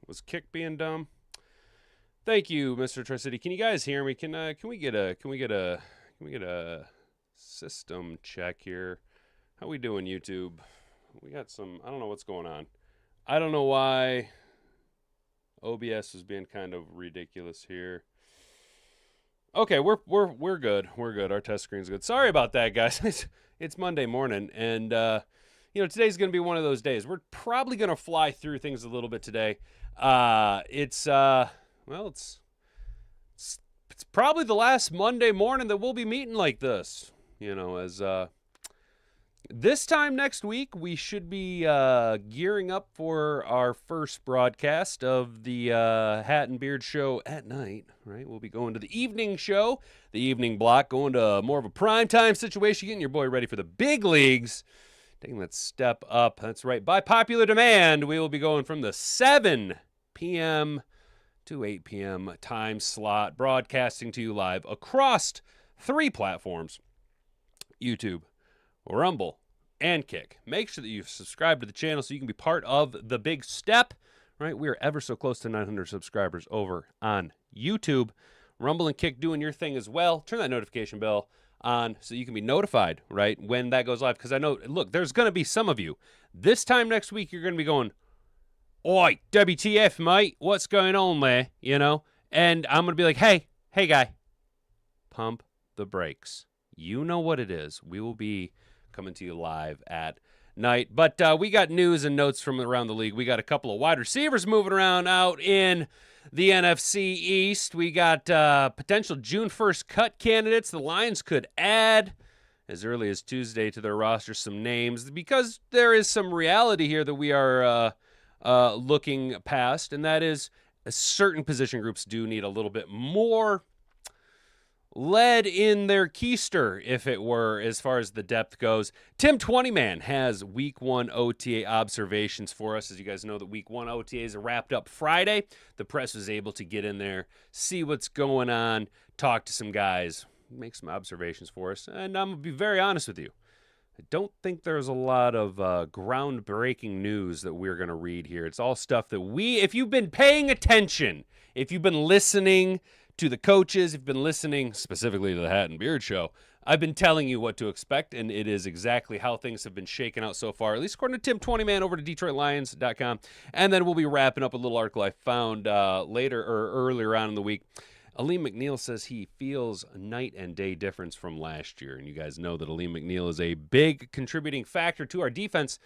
Was Kick being dumb? Thank you, Mr. Tri-City. Can you guys hear me? Can we get a system check here? How we doing, YouTube? We got some. I don't know what's going on. I don't know why OBS is being kind of ridiculous here. Okay, we're good. We're good. Our test screen's good. Sorry about that, guys. It's Monday morning, and today's gonna be one of those days. We're probably gonna fly through things a little bit today. It's probably the last Monday morning that we'll be meeting like this. As this time next week, we should be gearing up for our first broadcast of the Hat and Beard show at night, right? We'll be going to the evening show, the evening block, going to more of a primetime situation, getting your boy ready for the big leagues, taking that step up. That's right. By popular demand, we will be going from the 7 p.m. to 8 p.m. time slot, broadcasting to you live across 3 platforms: YouTube, Rumble, and Kick. Make sure that you subscribe to the channel so you can be part of the big step, right? We are ever so close to 900 subscribers over on YouTube. Rumble and Kick doing your thing as well. Turn that notification bell on so you can be notified, right, when that goes live. Because I know, look, there's going to be some of you. This time next week, you're going to be going, "Oi, WTF, mate, what's going on there?" And I'm going to be like, hey, guy, pump the brakes. You know what it is. We will be coming to you live at night. But we got news and notes from around the league. We got a couple of wide receivers moving around out in the NFC East. We got potential June 1st cut candidates. The Lions could add as early as Tuesday to their roster some names, because there is some reality here that we are looking past, and that is certain position groups do need a little bit more lead in their keister, if it were, as far as the depth goes. Tim 20man has week 1 OTA observations for us. As you guys know, the week 1 OTAs are wrapped up Friday. The press was able to get in there, see what's going on, talk to some guys, make some observations for us. And I'm going to be very honest with you. I don't think there's a lot of groundbreaking news that we're going to read here. It's all stuff that if you've been paying attention, if you've been listening to the coaches, if you've been listening specifically to the Hat and Beard show, I've been telling you what to expect, and it is exactly how things have been shaken out so far, at least according to Tim 20man over to DetroitLions.com. And then we'll be wrapping up a little article I found later or earlier on in the week. Alim McNeill says he feels a night and day difference from last year. And you guys know that Alim McNeill is a big contributing factor to our defense,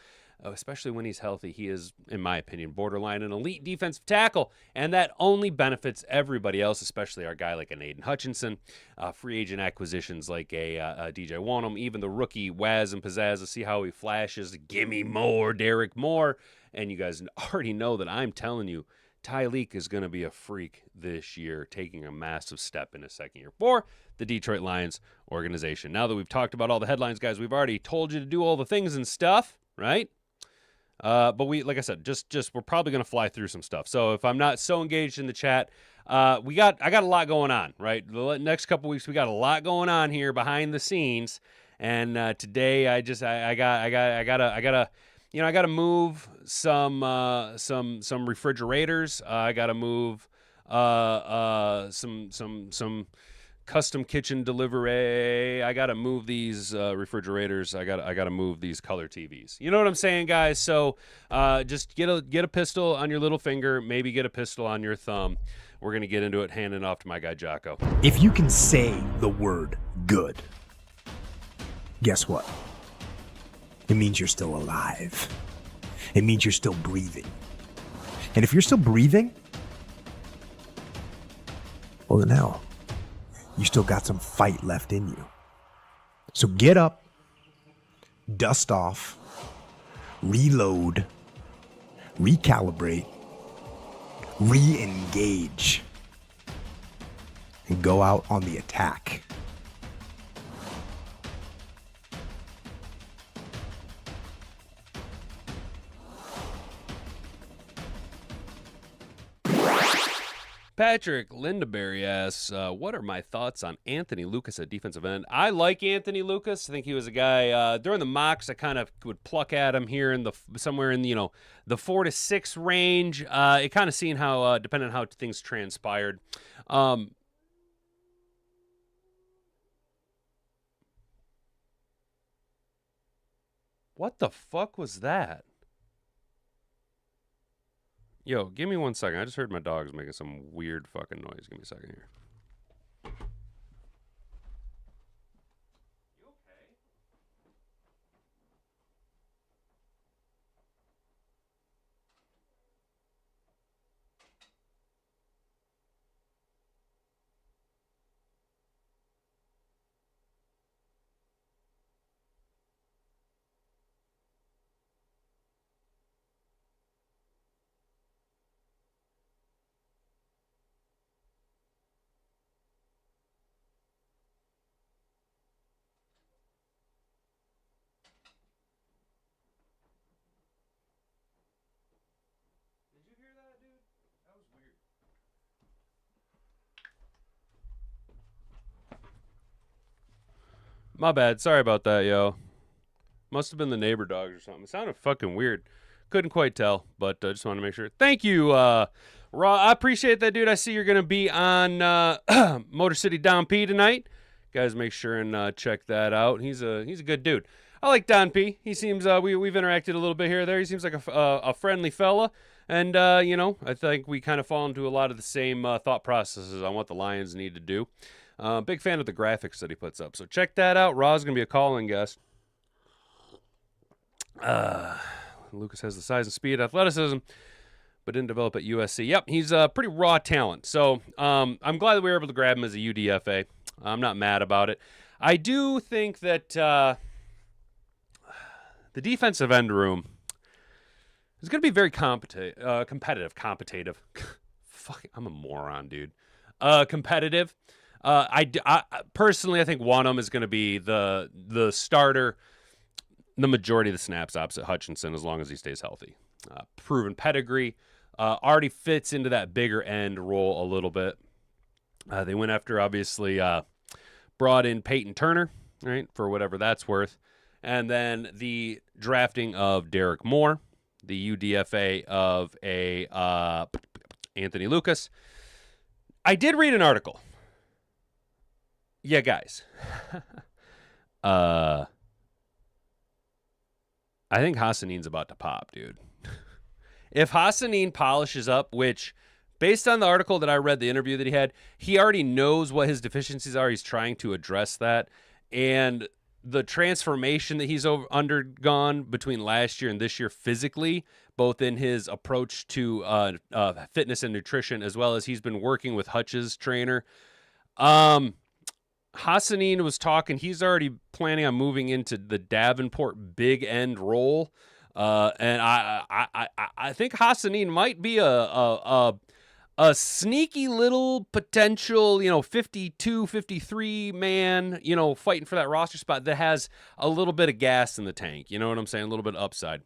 especially when he's healthy. He is, in my opinion, borderline an elite defensive tackle, and that only benefits everybody else, especially our guy like an Aiden Hutchinson, free agent acquisitions like a DJ Wanham, even the rookie Waz and Pizzazz, to see how he flashes. Gimme more, Derek Moore. And you guys already know that I'm telling you, Tyleek is going to be a freak this year, taking a massive step in his second year for the Detroit Lions organization. Now that we've talked about all the headlines, guys, we've already told you to do all the things and stuff, right? But we, like I said, we're probably going to fly through some stuff. So if I'm not so engaged in the chat, I got a lot going on, right? The next couple weeks, we got a lot going on here behind the scenes. And today I gotta move some refrigerators. I gotta move some custom kitchen delivery. I gotta move these refrigerators. I gotta move these color TVs. You know what I'm saying, guys? So just get a pistol on your little finger. Maybe get a pistol on your thumb. We're gonna get into it. Handing off to my guy Jocko. If you can say the word good, guess what? It means you're still alive. It means you're still breathing. And if you're still breathing, well then hell, you still got some fight left in you. So get up, dust off, reload, recalibrate, re-engage, and go out on the attack. Patrick Lindaberry asks, what are my thoughts on Anthony Lucas at defensive end? I like Anthony Lucas. I think he was a guy during the mocks. I kind of would pluck at him here in the somewhere in the the 4 to 6 range. It kind of seeing how depending on how things transpired. What the fuck was that? Yo, give me 1 second. I just heard my dog's making some weird fucking noise. Give me a second here. You okay? Did you hear that, dude? That was weird. My bad. Sorry about that, yo. Must have been the neighbor dogs or something. It sounded fucking weird. Couldn't quite tell, but I just wanted to make sure. Thank you, Raw. I appreciate that, dude. I see you're going to be on Motor City Don P tonight. Guys, make sure and check that out. He's a good dude. I like Don P. He seems we've interacted a little bit here or there. He seems like a friendly fella, and I think we kind of fall into a lot of the same thought processes on what the Lions need to do. Big fan of the graphics that he puts up, so check that out. Raw's gonna be a call-in guest. Lucas has the size and speed, athleticism, but didn't develop at USC. Yep, he's a pretty raw talent. So I'm glad that we were able to grab him as a UDFA. I'm not mad about it. I do think that the defensive end room is going to be very competitive. Fuck, I'm a moron, dude. Competitive. I personally, I think Wanham is going to be the starter the majority of the snaps opposite Hutchinson as long as he stays healthy. Proven pedigree. Already fits into that bigger end role a little bit. They went after, obviously, brought in Peyton Turner, right, for whatever that's worth. And then the drafting of Derek Moore, the UDFA of Anthony Lucas. I did read an article. Yeah, guys. I think Hassanin's about to pop, dude. If Hassanin polishes up, which, based on the article that I read, the interview that he had, he already knows what his deficiencies are. He's trying to address that. And the transformation that he's undergone between last year and this year physically, both in his approach to fitness and nutrition, as well as he's been working with Hutch's trainer. Hassanin was talking, he's already planning on moving into the Davenport big end role. And I think Hassanin might be a sneaky little potential, 52, 53 man, fighting for that roster spot that has a little bit of gas in the tank. You know what I'm saying? A little bit of upside.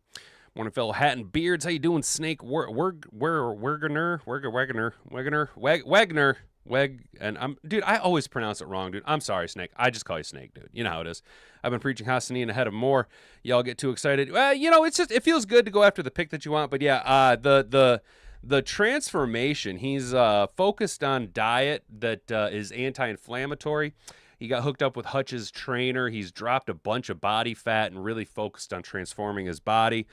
Morning, fellow Hat and Beards. How you doing, Snake? Wagner. Dude, I always pronounce it wrong, dude. I'm sorry, Snake. I just call you Snake, dude. You know how it is. I've been preaching Hassanin ahead of Moore. Y'all get too excited. It's just, it feels good to go after the pick that you want. But yeah, the transformation, he's focused on diet that is anti-inflammatory. He got hooked up with Hutch's trainer. He's dropped a bunch of body fat and really focused on transforming his body,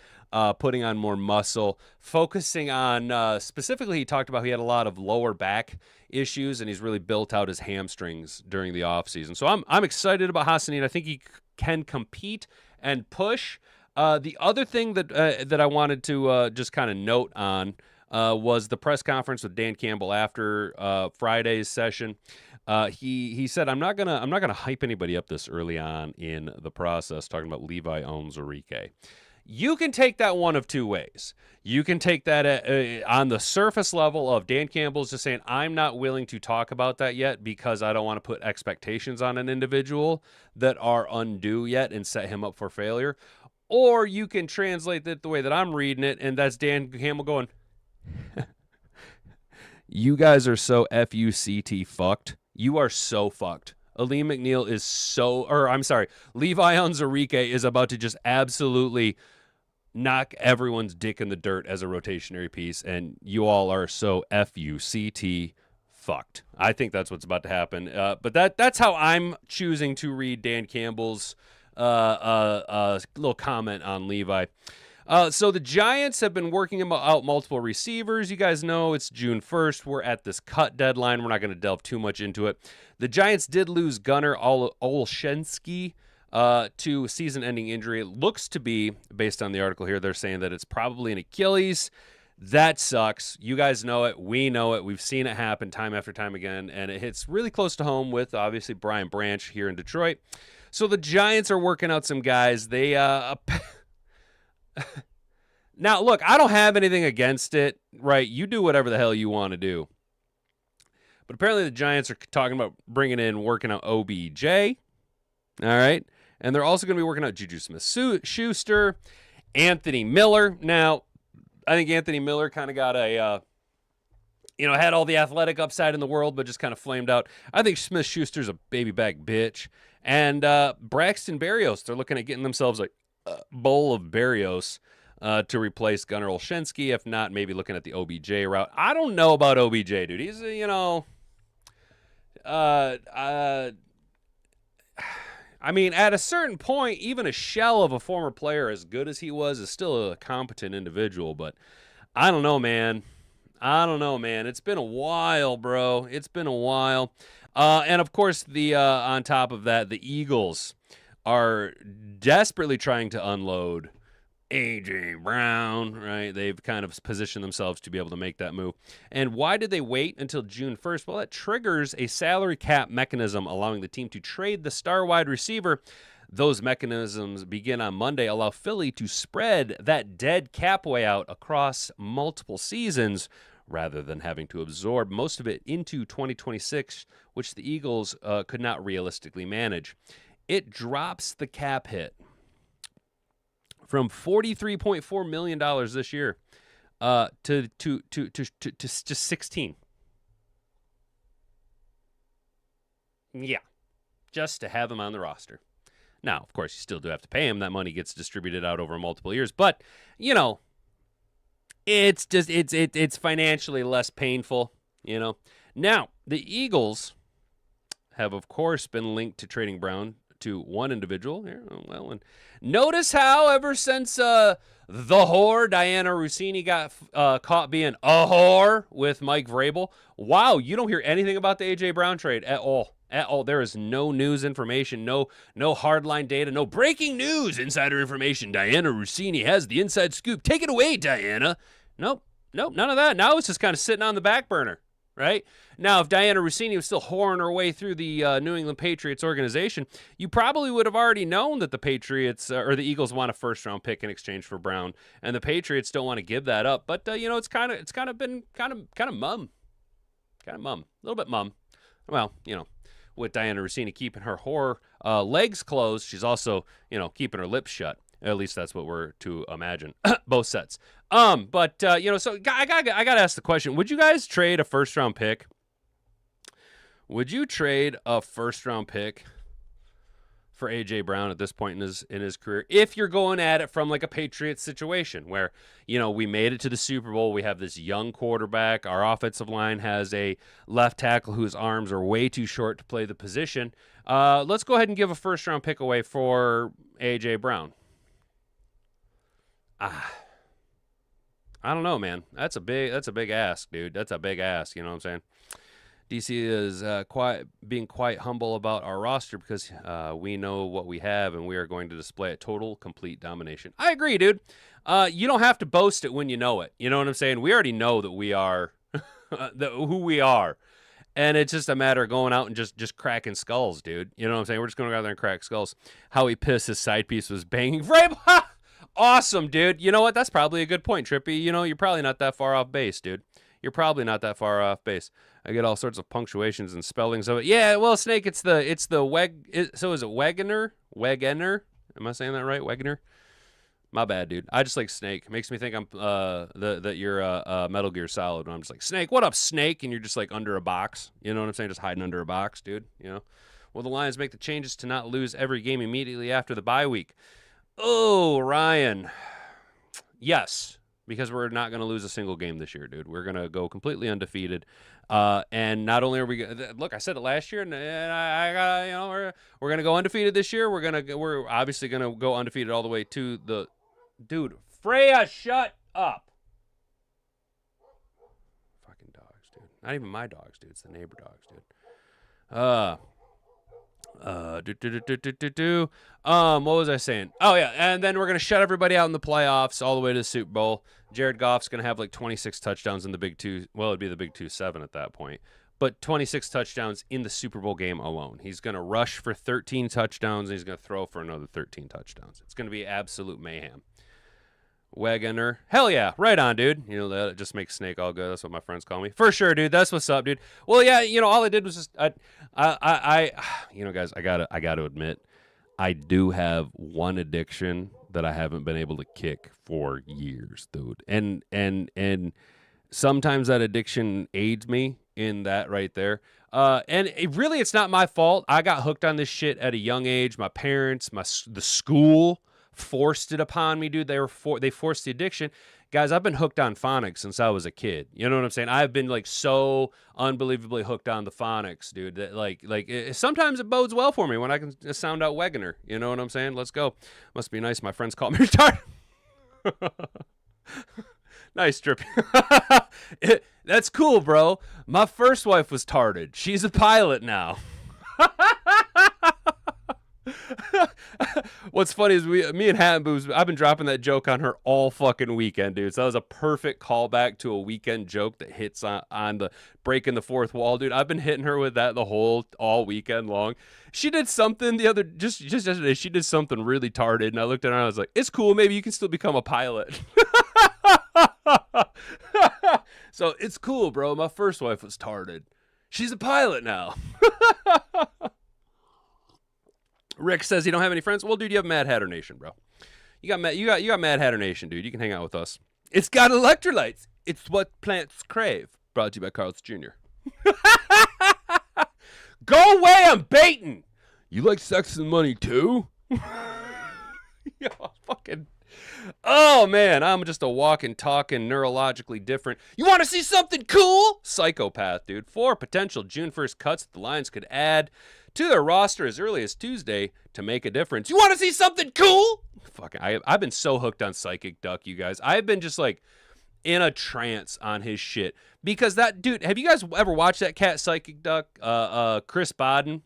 putting on more muscle, focusing on, specifically he talked about he had a lot of lower back issues, and he's really built out his hamstrings during the offseason. So I'm excited about Hassanin. I think he can compete and push. The other thing that I wanted to just kind of note on was the press conference with Dan Campbell after Friday's session. He said, I'm not gonna hype anybody up this early on in the process, talking about Levi Onwuzurike. You can take that one of two ways. You can take that on the surface level of Dan Campbell's just saying, I'm not willing to talk about that yet because I don't want to put expectations on an individual that are undue yet and set him up for failure. Or you can translate it the way that I'm reading it, and that's Dan Campbell going, You guys are so F-U-C-T fucked. You are so fucked. Alim McNeill is so, or I'm sorry, Levi Onwuzurike is about to just absolutely knock everyone's dick in the dirt as a rotationary piece, and you all are so F-U-C-T fucked. I think that's what's about to happen. But that's how I'm choosing to read Dan Campbell's little comment on Levi. So the Giants have been working out multiple receivers. You guys know it's June 1st. We're at this cut deadline. We're not going to delve too much into it. The Giants did lose Gunnar Olszewski to season-ending injury. It looks to be, based on the article here, they're saying that it's probably an Achilles. That sucks. You guys know it. We know it. We've seen it happen time after time again, and it hits really close to home with, obviously, Brian Branch here in Detroit. So the Giants are working out some guys. They now, look, I don't have anything against it, right? You do whatever the hell you want to do. But apparently the Giants are talking about working out OBJ, all right? And they're also going to be working out Juju Smith-Schuster, Anthony Miller. Now, I think Anthony Miller kind of got had all the athletic upside in the world, but just kind of flamed out. I think Smith-Schuster's a baby back bitch. And Braxton Berrios, they're looking at getting themselves a bowl of Berrios to replace Gunnar Olszewski. If not, maybe looking at the OBJ route. I don't know about OBJ, dude. He's, I mean, at a certain point, even a shell of a former player as good as he was is still a competent individual. But I don't know, man. It's been a while, bro. It's been a while. And, of course, on top of that, the Eagles are desperately trying to unload A.J. Brown, right? They've kind of positioned themselves to be able to make that move. And why did they wait until June 1st? Well, that triggers a salary cap mechanism allowing the team to trade the star wide receiver. Those mechanisms begin on Monday, allow Philly to spread that dead cap way out across multiple seasons rather than having to absorb most of it into 2026, which the Eagles could not realistically manage. It drops the cap hit from $43.4 million this year to 16. Yeah, just to have him on the roster. Now, of course, you still do have to pay him. That money gets distributed out over multiple years, but it's just it's financially less painful. Now the Eagles have, of course, been linked to trading Brown to one individual here. Well, and notice how ever since the whore Diana Rossini got caught being a whore with Mike Vrabel, wow, you don't hear anything about the A.J. Brown trade at all. At all. There is no news information, no hardline data, no breaking news, insider information. Diana Rossini has the inside scoop. Take it away, Diana. Nope, none of that. Now it's just kind of sitting on the back burner. Right? Now, if Diana Rossini was still whoring her way through the New England Patriots organization, you probably would have already known that the Patriots or the Eagles want a first-round pick in exchange for Brown, and the Patriots don't want to give that up. But it's kind of been kind of mum, a little bit mum. Well, with Diana Rossini keeping her whore legs closed, she's also keeping her lips shut. At least that's what we're to imagine. Both sets. So I gotta ask the question: would you guys trade a first-round pick? Would you trade a first-round pick for A.J. Brown at this point in his career? If you're going at it from like a Patriots situation where we made it to the Super Bowl, we have this young quarterback, our offensive line has a left tackle whose arms are way too short to play the position. Let's go ahead and give a first-round pick away for A.J. Brown. I don't know, man. That's a big ask, dude. That's a big ask. You know what I'm saying? DC is being quite humble about our roster because we know what we have and we are going to display a total, complete domination. I agree, dude. You don't have to boast it when you know it. You know what I'm saying? We already know that we are who we are. And it's just a matter of going out and just cracking skulls, dude. You know what I'm saying? We're just going to go out there and crack skulls. How he pissed his side piece was banging frame. Awesome, dude. You know what? That's probably a good point, Trippy. You're probably not that far off base, dude. You're probably not that far off base. I get all sorts of punctuations and spellings of it. Yeah, well, Snake, it's the Weg. So is it Wegener? Wegener? Am I saying that right? Wegener? My bad, dude. I just like Snake. Makes me think I'm that you're Metal Gear Solid. And I'm just like, Snake, what up, Snake? And you're just like under a box. You know what I'm saying? Just hiding under a box, dude. You know. Will the Lions make the changes to not lose every game immediately after the bye week? Oh, Ryan. Yes, because we're not going to lose a single game this year, dude. We're going to go completely undefeated. And not only are we look, I said it last year, and I got, you know, we're going to go undefeated this year. We're obviously going to go undefeated all the way to the dude. Freya, shut up. Fucking dogs, dude. Not even my dogs, dude. It's the neighbor dogs, dude. What was I saying? Oh yeah, and then we're gonna shut everybody out in the playoffs all the way to the Super Bowl. Jared Goff's gonna have like 26 touchdowns in the Big Two. Well, it'd be the Big 2-7 at that point, but 26 touchdowns in the Super Bowl game alone. He's gonna rush for 13 touchdowns and he's gonna throw for another 13 touchdowns. It's gonna be absolute mayhem. Wagoner, hell yeah, right on, dude. You know that just makes Snake all good. That's what my friends call me, for sure, dude. That's what's up, dude. Well, yeah, you know, all I did was just you know, guys, I gotta admit, I do have one addiction that I haven't been able to kick for years, dude. And sometimes that addiction aids me in that right there. And it's not my fault. I got hooked on this shit at a young age. My parents, the school forced it upon me, dude. They forced the addiction. Guys, I've been hooked on phonics since I was a kid. You know what I'm saying? I've been like so unbelievably hooked on the phonics, dude, that like sometimes it bodes well for me when I can sound out Wegener. You know what I'm saying? Let's go. Must be nice. My friends call me retarded. Nice, Drippy. That's cool, bro. My first wife was tarded. She's a pilot now. What's funny is me and Hat and Boobs, I've been dropping that joke on her all fucking weekend, dude. So that was a perfect callback to a weekend joke that hits on the breaking the fourth wall, dude. I've been hitting her with that all weekend long. She did something just yesterday. She did something really tarded, and I looked at her and I was like, "It's cool. Maybe you can still become a pilot." So it's cool, bro. My first wife was tarded. She's a pilot now. Rick says he don't have any friends. Well, dude, you have Mad Hatter Nation, bro. You got Mad Hatter Nation, dude. You can hang out with us. It's got electrolytes. It's what plants crave. Brought to you by Carl's Jr. Go away, I'm baiting. You like sex and money too? Yo, fucking. Oh man, I'm just a walking, talking, neurologically different. You want to see something cool? Psychopath, dude. 4 potential June 1st cuts that the Lions could add to their roster as early as Tuesday to make a difference. You want to see something cool? Fucking, I've been so hooked on Psychic Duck, you guys. I've been just like in a trance on his shit because that dude. Have you guys ever watched that cat, Psychic Duck? Chris Bodden.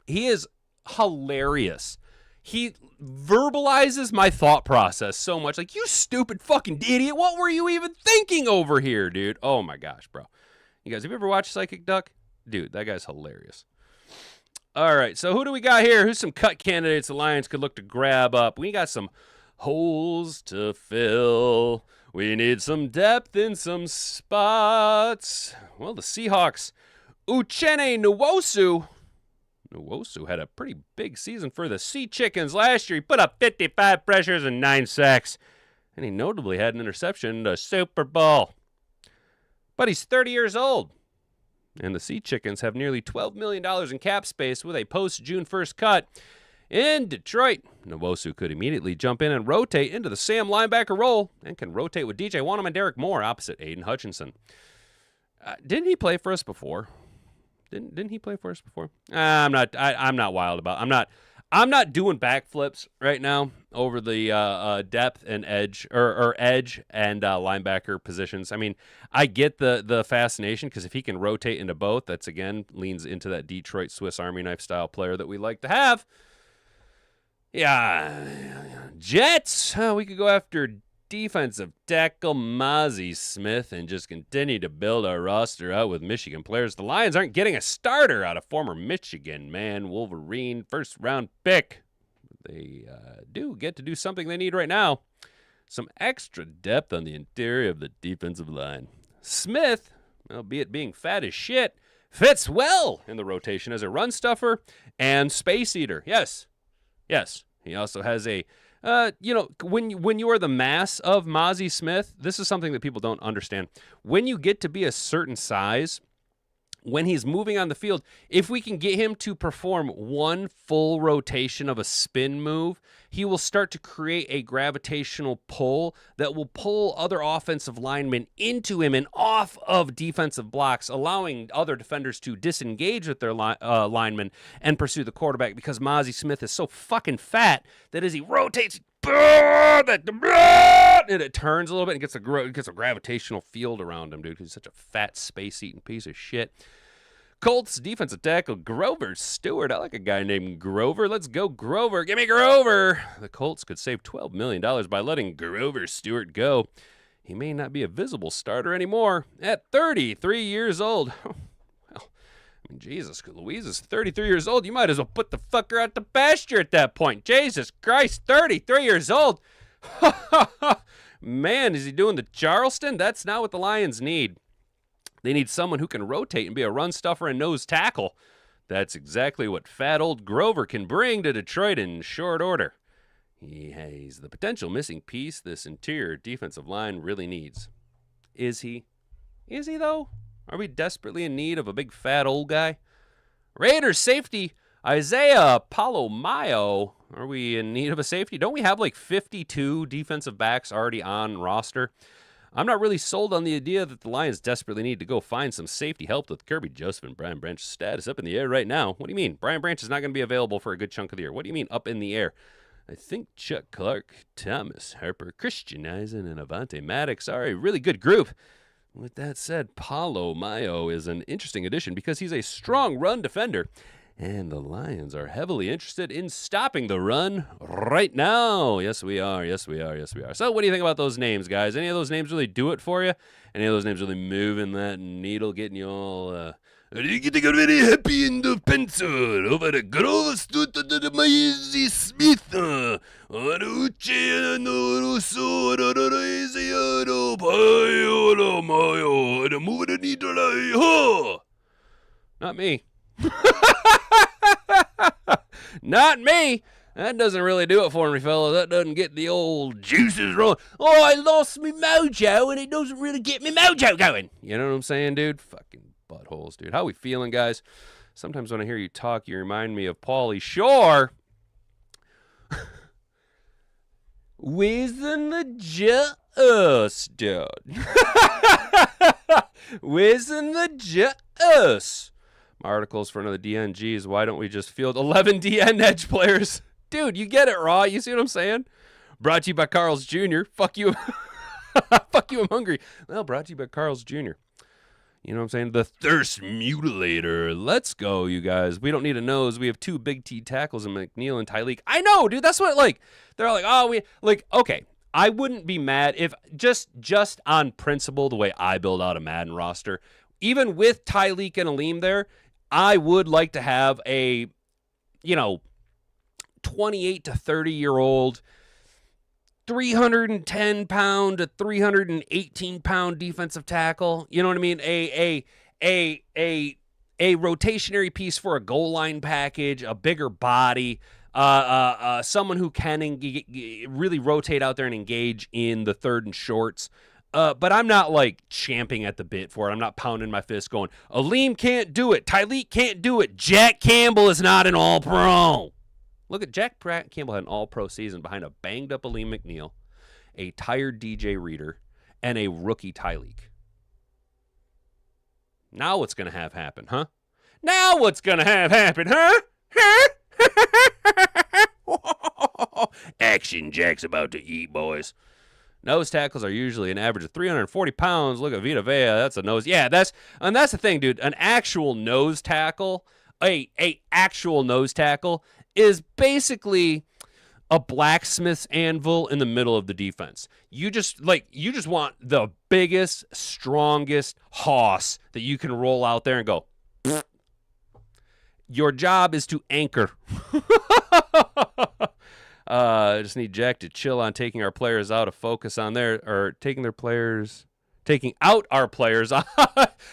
He is hilarious. He verbalizes my thought process so much. Like, you stupid fucking idiot. What were you even thinking over here, dude? Oh my gosh, bro. You guys, have you ever watched Psychic Duck? Dude, that guy's hilarious. All right, so who do we got here? Who's some cut candidates the Lions could look to grab up? We got some holes to fill. We need some depth in some spots. Well, the Seahawks, Uchenna Nwosu had a pretty big season for the Sea Chickens last year. He put up 55 pressures and 9 sacks, and he notably had an interception in the Super Bowl. But he's 30 years old. And the Sea Chickens have nearly $12 million in cap space with a post-June 1st cut. In Detroit, Nwosu could immediately jump in and rotate into the Sam linebacker role and can rotate with DJ Wonnum and Derek Moore opposite Aiden Hutchinson. Didn't he play for us before? Didn't he play for us before? I'm not wild about. I'm not doing backflips right now over the depth and edge or edge and linebacker positions. I mean, I get the fascination because if he can rotate into both, that's again leans into that Detroit Swiss Army knife style player that we like to have. Yeah, Jets. We could go after defensive tackle Mozzie Smith and just continue to build our roster out with Michigan players. The Lions aren't getting a starter out of former Michigan man Wolverine first-round pick. They do get to do something they need right now. Some extra depth on the interior of the defensive line. Smith, albeit being fat as shit, fits well in the rotation as a run stuffer and space eater. Yes. He also has a When you are the mass of Mozzie Smith, this is something that people don't understand. When you get to be a certain size, when he's moving on the field, if we can get him to perform one full rotation of a spin move, he will start to create a gravitational pull that will pull other offensive linemen into him and off of defensive blocks, allowing other defenders to disengage with their linemen and pursue the quarterback, because Mozzie Smith is so fucking fat that as he rotates, and it turns a little bit and gets a gravitational field around him, dude. He's such a fat, space-eating piece of shit. Colts defensive tackle Grover Stewart. I like a guy named Grover. Let's go, Grover. Give me Grover. The Colts could save $12 million by letting Grover Stewart go. He may not be a visible starter anymore at 33 years old. Well, I mean, Jesus, Louise is 33 years old. You might as well put the fucker out to pasture at that point. Jesus Christ, 33 years old. Man, is he doing the Charleston? That's not what the Lions need. They need someone who can rotate and be a run stuffer and nose tackle. That's exactly what fat old Grover can bring to Detroit in short order. He's the potential missing piece this interior defensive line really needs. Is he? Is he, though? Are we desperately in need of a big fat old guy? Raiders safety Isaiah Palomayo. Are we in need of a safety? Don't we have like 52 defensive backs already on roster? I'm not really sold on the idea that the Lions desperately need to go find some safety help with Kirby Joseph and Brian Branch's status up in the air right now. What do you mean? Brian Branch is not going to be available for a good chunk of the year. What do you mean up in the air? I think Chuck Clark, Thomas Harper, Christian Eisen, and Avante Maddox are a really good group. With that said, Paulo Mayo is an interesting addition because he's a strong run defender, and the Lions are heavily interested in stopping the run right now. Yes, we are. Yes, we are. Yes, we are. So what do you think about those names, guys? Any of those names really do it for you? Any of those names really moving that needle, getting you all... getting very happy in the pencil over the Grover Stewart to the Maisie Smith. Not me. Not me. That doesn't really do it for me, fellas. That doesn't get the old juices rolling. Oh, I lost me mojo, and it doesn't really get me mojo going. You know what I'm saying, dude? Fucking buttholes, dude. How we feeling, guys? Sometimes when I hear you talk, you remind me of Pauly Shore. Whizzing the just, dude. Whizzing the just. My articles for another DNGs. Why don't we just field 11 DN edge players? Dude, you get it, Raw. You see what I'm saying? Brought to you by Carl's Jr. Fuck you. Fuck you, I'm hungry. Well, brought to you by Carl's Jr. You know what I'm saying? The thirst mutilator. Let's go, you guys. We don't need a nose. We have two big T tackles in McNeill and Tyleek. I know, dude. That's what, like, they're like, oh, okay. I wouldn't be mad if just on principle, the way I build out a Madden roster, even with Tyleek and Alim there, I would like to have a, 28 to 30-year-old, 310-pound to 318-pound defensive tackle. You know what I mean? A rotationary piece for a goal line package, a bigger body, someone who can really rotate out there and engage in the third and shorts. But I'm not like champing at the bit for it. I'm not pounding my fist going, Alim can't do it. Tyleek can't do it. Jack Campbell is not an all-pro. Look at Jack Campbell had an all-pro season behind a banged-up Alim McNeill, a tired DJ Reader, and a rookie Tyleek. Now what's going to have happen, huh? Now what's going to have happen, huh? Action Jack's about to eat, boys. Nose tackles are usually an average of 340 pounds. Look at Vita Vea. That's a nose. Yeah, that's the thing, dude. An actual nose tackle, a actual nose tackle is basically a blacksmith's anvil in the middle of the defense. You just want the biggest, strongest hoss that you can roll out there and go. Pfft. Your job is to anchor. I just need Jack to chill on taking our players out of focus on taking out our players.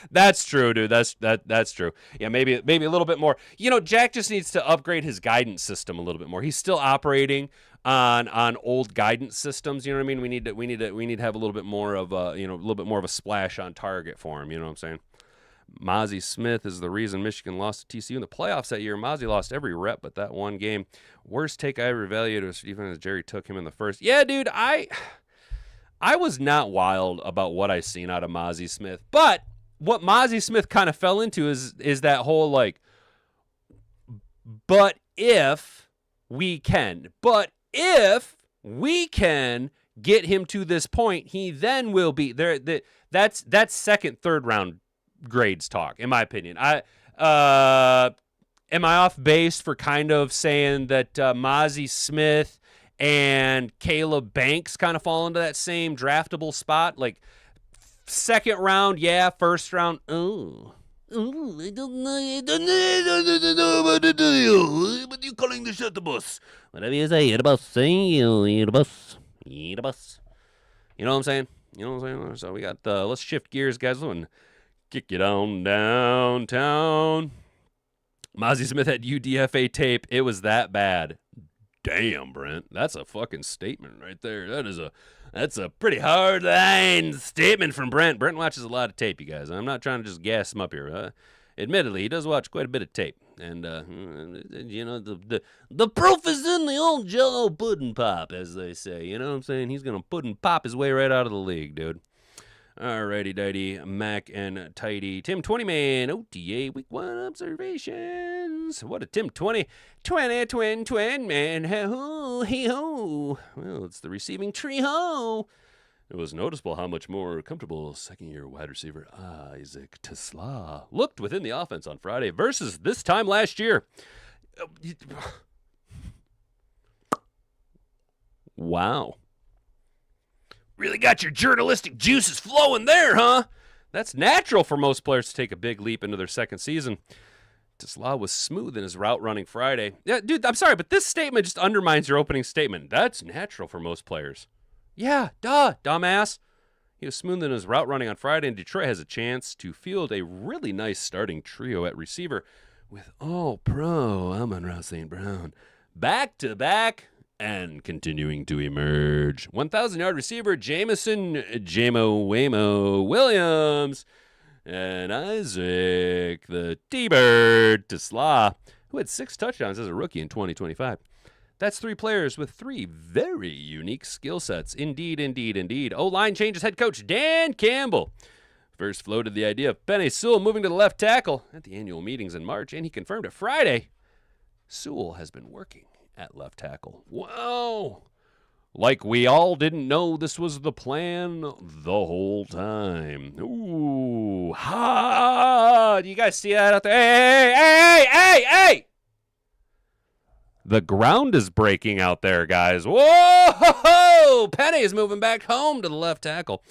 That's true, dude. That's true. Yeah, maybe a little bit more. Jack just needs to upgrade his guidance system a little bit more. He's still operating on old guidance systems. You know what I mean? We need to have a little bit more of a little bit more of a splash on target for him. You know what I'm saying? Mozzie Smith is the reason Michigan lost to TCU in the playoffs that year. Mozzie lost every rep but that one game. Worst take I ever evaluated was even as Jerry took him in the first. Yeah, dude, I was not wild about what I seen out of Mozzie Smith, but what Mozzie Smith kind of fell into is that whole like, but if we can get him to this point, he then will be there. That's second, third round grades talk, in my opinion. Am I off base for kind of saying that Mozzie Smith and Caleb Banks kind of fall into that same draftable spot? Like second round, yeah. First round, I don't know about the deal. But you calling the shut the bus? Whatever you say, eat a bus. Eat a bus. Eat a bus. You know what I'm saying? You know what I'm saying? So we got. Let's shift gears, guys. And kick it on downtown. Mozzie Smith had UDFA tape. It was that bad. Damn, Brent. That's a fucking statement right there. That's a pretty hard line statement from Brent. Brent watches a lot of tape, you guys. I'm not trying to just gas him up here. Admittedly, he does watch quite a bit of tape. And, the proof is in the old Jello pudding pop, as they say. You know what I'm saying? He's going to pudding pop his way right out of the league, dude. Alrighty, dighty, Mac and Tidy. Tim 20 man, OTA week 1 observations. What a Tim 20 man. Ho. Well, it's the receiving tree ho. It was noticeable how much more comfortable second-year wide receiver Isaac TeSlaa looked within the offense on Friday versus this time last year. Wow. Really got your journalistic juices flowing there, huh? That's natural for most players to take a big leap into their second season. TeSlaa was smooth in his route running Friday. Yeah, dude, I'm sorry, but this statement just undermines your opening statement. That's natural for most players. Yeah, duh, dumbass. He was smooth in his route running on Friday, and Detroit has a chance to field a really nice starting trio at receiver with all-pro Amon-Ra St. Brown back-to-back and continuing to emerge. 1,000-yard receiver Jamison Jamo Wamo Williams and Isaac the T-Bird TeSlaa, who had 6 touchdowns as a rookie in 2025. That's 3 players with 3 very unique skill sets. Indeed. O-line changes head coach Dan Campbell first floated the idea of Penei Sewell moving to the left tackle at the annual meetings in March, and he confirmed it Friday. Sewell has been working at left tackle. Wow. Like we all didn't know this was the plan the whole time. Ooh. Ha! Do you guys see that out there? Hey! The ground is breaking out there, guys. Whoa! Penei is moving back home to the left tackle.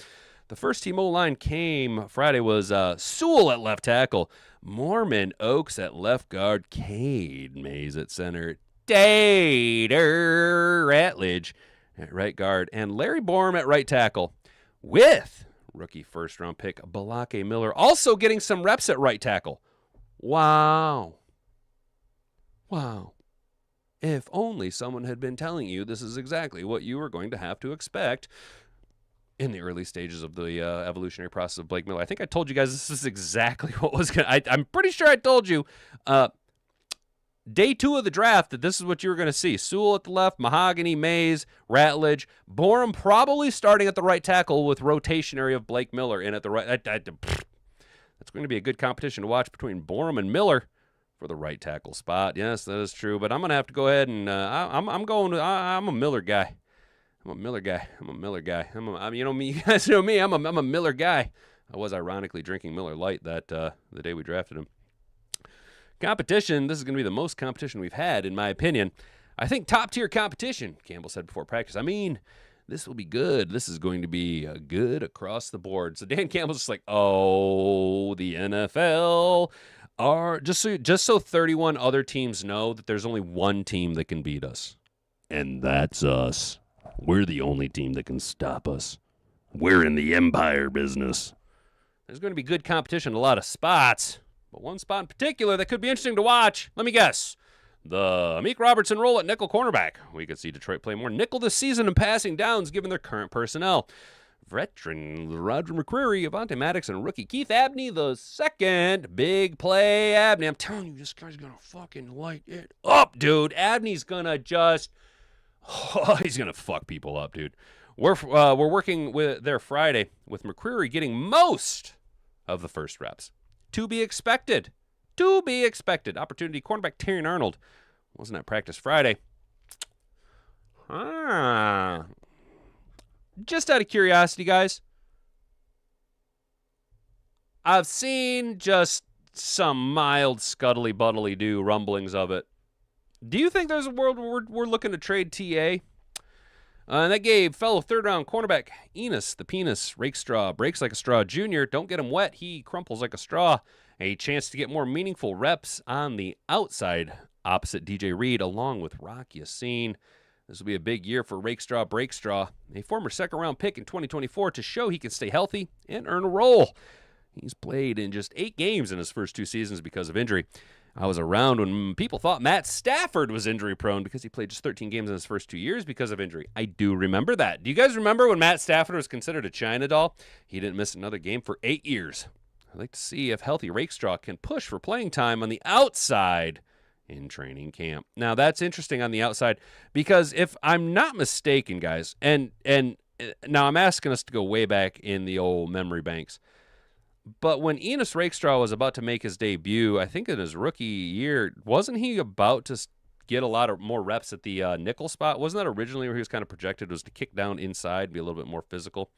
The first team O-line came Friday was Sewell at left tackle, Mormon Oaks at left guard, Cade Mays at center, Tater Ratledge at right guard, and Larry Borum at right tackle, with rookie first-round pick Balake Miller also getting some reps at right tackle. Wow. If only someone had been telling you this is exactly what you were going to have to expect in the early stages of the evolutionary process of Blake Miller. I think I told you guys this is exactly what was going to... I'm pretty sure I told you day 2 of the draft that this is what you were going to see. Sewell at the left, Mahogany, Mays, Ratledge, Borum probably starting at the right tackle with rotationary of Blake Miller in at the right... That's going to be a good competition to watch between Borum and Miller for the right tackle spot. Yes, that is true, but I'm going to have to go ahead and... I'm a Miller guy. You know me. You guys know me. I'm a Miller guy. I was ironically drinking Miller Lite that the day we drafted him. Competition. This is going to be the most competition we've had, in my opinion. I think top-tier competition, Campbell said before practice. I mean, this will be good. This is going to be good across the board. So Dan Campbell's just like, oh, the NFL are... Just so 31 other teams know that there's only one team that can beat us. And that's us. We're the only team that can stop us. We're in the empire business. There's going to be good competition in a lot of spots, but one spot in particular that could be interesting to watch. Let me guess. The Amik Robertson role at nickel cornerback. We could see Detroit play more nickel this season in passing downs given their current personnel. Veteran Roger McCreary, Avante Maddox, and rookie Keith Abney the second. Big play, Abney. I'm telling you, this guy's going to fucking light it up, dude. Abney's going to just... Oh, he's going to fuck people up, dude. We're working with there Friday with McCreary getting most of the first reps. To be expected. To be expected. Opportunity cornerback Terry Arnold wasn't at practice Friday. Just out of curiosity, guys, I've seen just some mild scuttly-buttly-do rumblings of it. Do you think there's a world where we're looking to trade TA? And that gave fellow third-round cornerback Enos the Penis Rakestraw breaks like a straw junior. Don't get him wet. He crumples like a straw. A chance to get more meaningful reps on the outside opposite DJ Reed along with Rock Yassin. This will be a big year for Rakestraw Breakstraw, a former second-round pick in 2024 to show he can stay healthy and earn a role. He's played in just 8 games in his first 2 seasons because of injury. I was around when people thought Matt Stafford was injury-prone because he played just 13 games in his first 2 years because of injury. I do remember that. Do you guys remember when Matt Stafford was considered a China doll? He didn't miss another game for 8 years. I'd like to see if healthy Rakestraw can push for playing time on the outside in training camp. Now, that's interesting on the outside because if I'm not mistaken, guys, and now I'm asking us to go way back in the old memory banks, but when Enos Rakestraw was about to make his debut, I think in his rookie year, wasn't he about to get a lot of more reps at the nickel spot? Wasn't that originally where he was kind of projected, was to kick down inside, be a little bit more physical?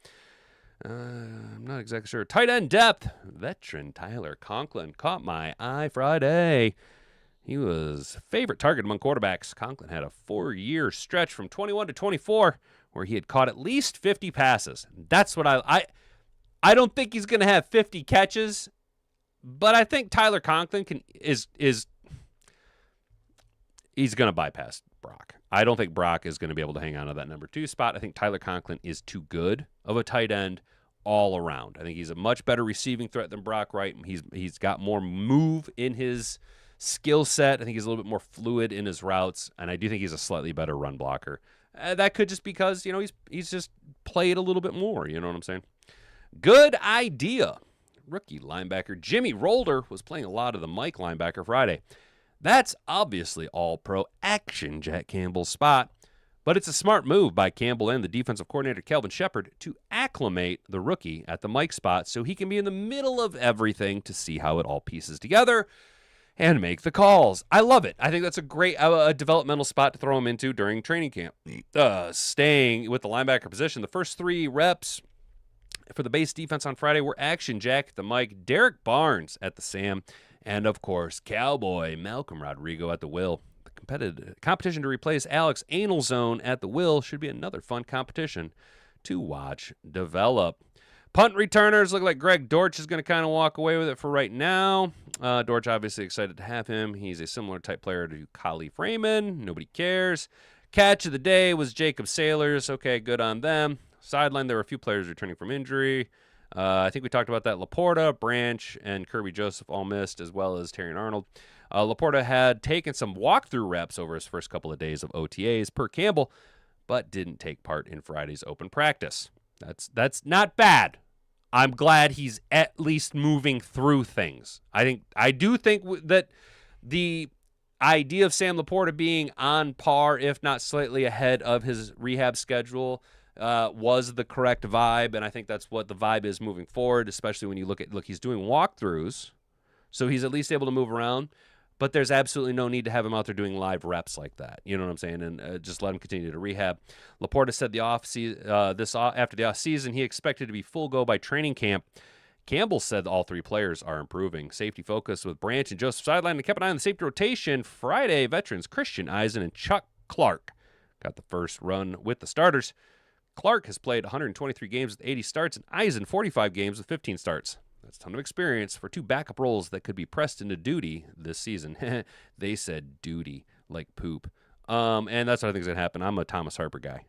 I'm not exactly sure. Tight end depth. Veteran Tyler Conklin caught my eye Friday. He was favorite target among quarterbacks. Conklin had a 4-year stretch from 21 to 24 where he had caught at least 50 passes. That's what I don't think he's going to have 50 catches, but I think Tyler Conklin he's going to bypass Brock. I don't think Brock is going to be able to hang on to that number 2 spot. I think Tyler Conklin is too good of a tight end all around. I think he's a much better receiving threat than Brock Wright. He's got more move in his skill set. I think he's a little bit more fluid in his routes, and I do think he's a slightly better run blocker. That could just because, he's just played a little bit more, you know what I'm saying? Good idea. Rookie linebacker Jimmy Rolder was playing a lot of the Mike linebacker Friday. That's obviously all-pro action Jack Campbell's spot, but it's a smart move by Campbell and the defensive coordinator Calvin Shepard to acclimate the rookie at the Mike spot so he can be in the middle of everything to see how it all pieces together and make the calls. I love it. I think that's a great developmental spot to throw him into during training camp. Staying with the linebacker position, the first 3 reps for the base defense on Friday were action Jack at the Mike, Derek Barnes at the Sam, and, of course, Cowboy Malcolm Rodrigo at the Will. The competition to replace Alex Anal Zone at the Will should be another fun competition to watch develop. Punt returners look like Greg Dortch is going to kind of walk away with it for right now. Dortch obviously excited to have him. He's a similar type player to Khalif Raymond. Nobody cares. Catch of the day was Jacob Sailors. Okay, good on them. Sideline, there were a few players returning from injury. I think we talked about that. Laporta, Branch, and Kirby Joseph all missed, as well as Terry Arnold. Laporta had taken some walkthrough reps over his first couple of days of OTAs per Campbell, but didn't take part in Friday's open practice. That's not bad. I'm glad he's at least moving through things. I do think that the idea of Sam Laporta being on par, if not slightly ahead of his rehab schedule, was the correct vibe, and I think that's what the vibe is moving forward, especially when you look, he's doing walkthroughs, so he's at least able to move around, but there's absolutely no need to have him out there doing live reps like that. You know what I'm saying? And just let him continue to rehab. Laporta said after the offseason, he expected to be full go by training camp. Campbell said all 3 players are improving. Safety focus with Branch and Joseph sideline, and kept an eye on the safety rotation. Friday, veterans Christian Eisen and Chuck Clark got the first run with the starters. Clark has played 123 games with 80 starts, and Eisen 45 games with 15 starts. That's a ton of experience for 2 backup roles that could be pressed into duty this season. They said duty, like poop. And that's what I think is going to happen. I'm a Thomas Harper guy.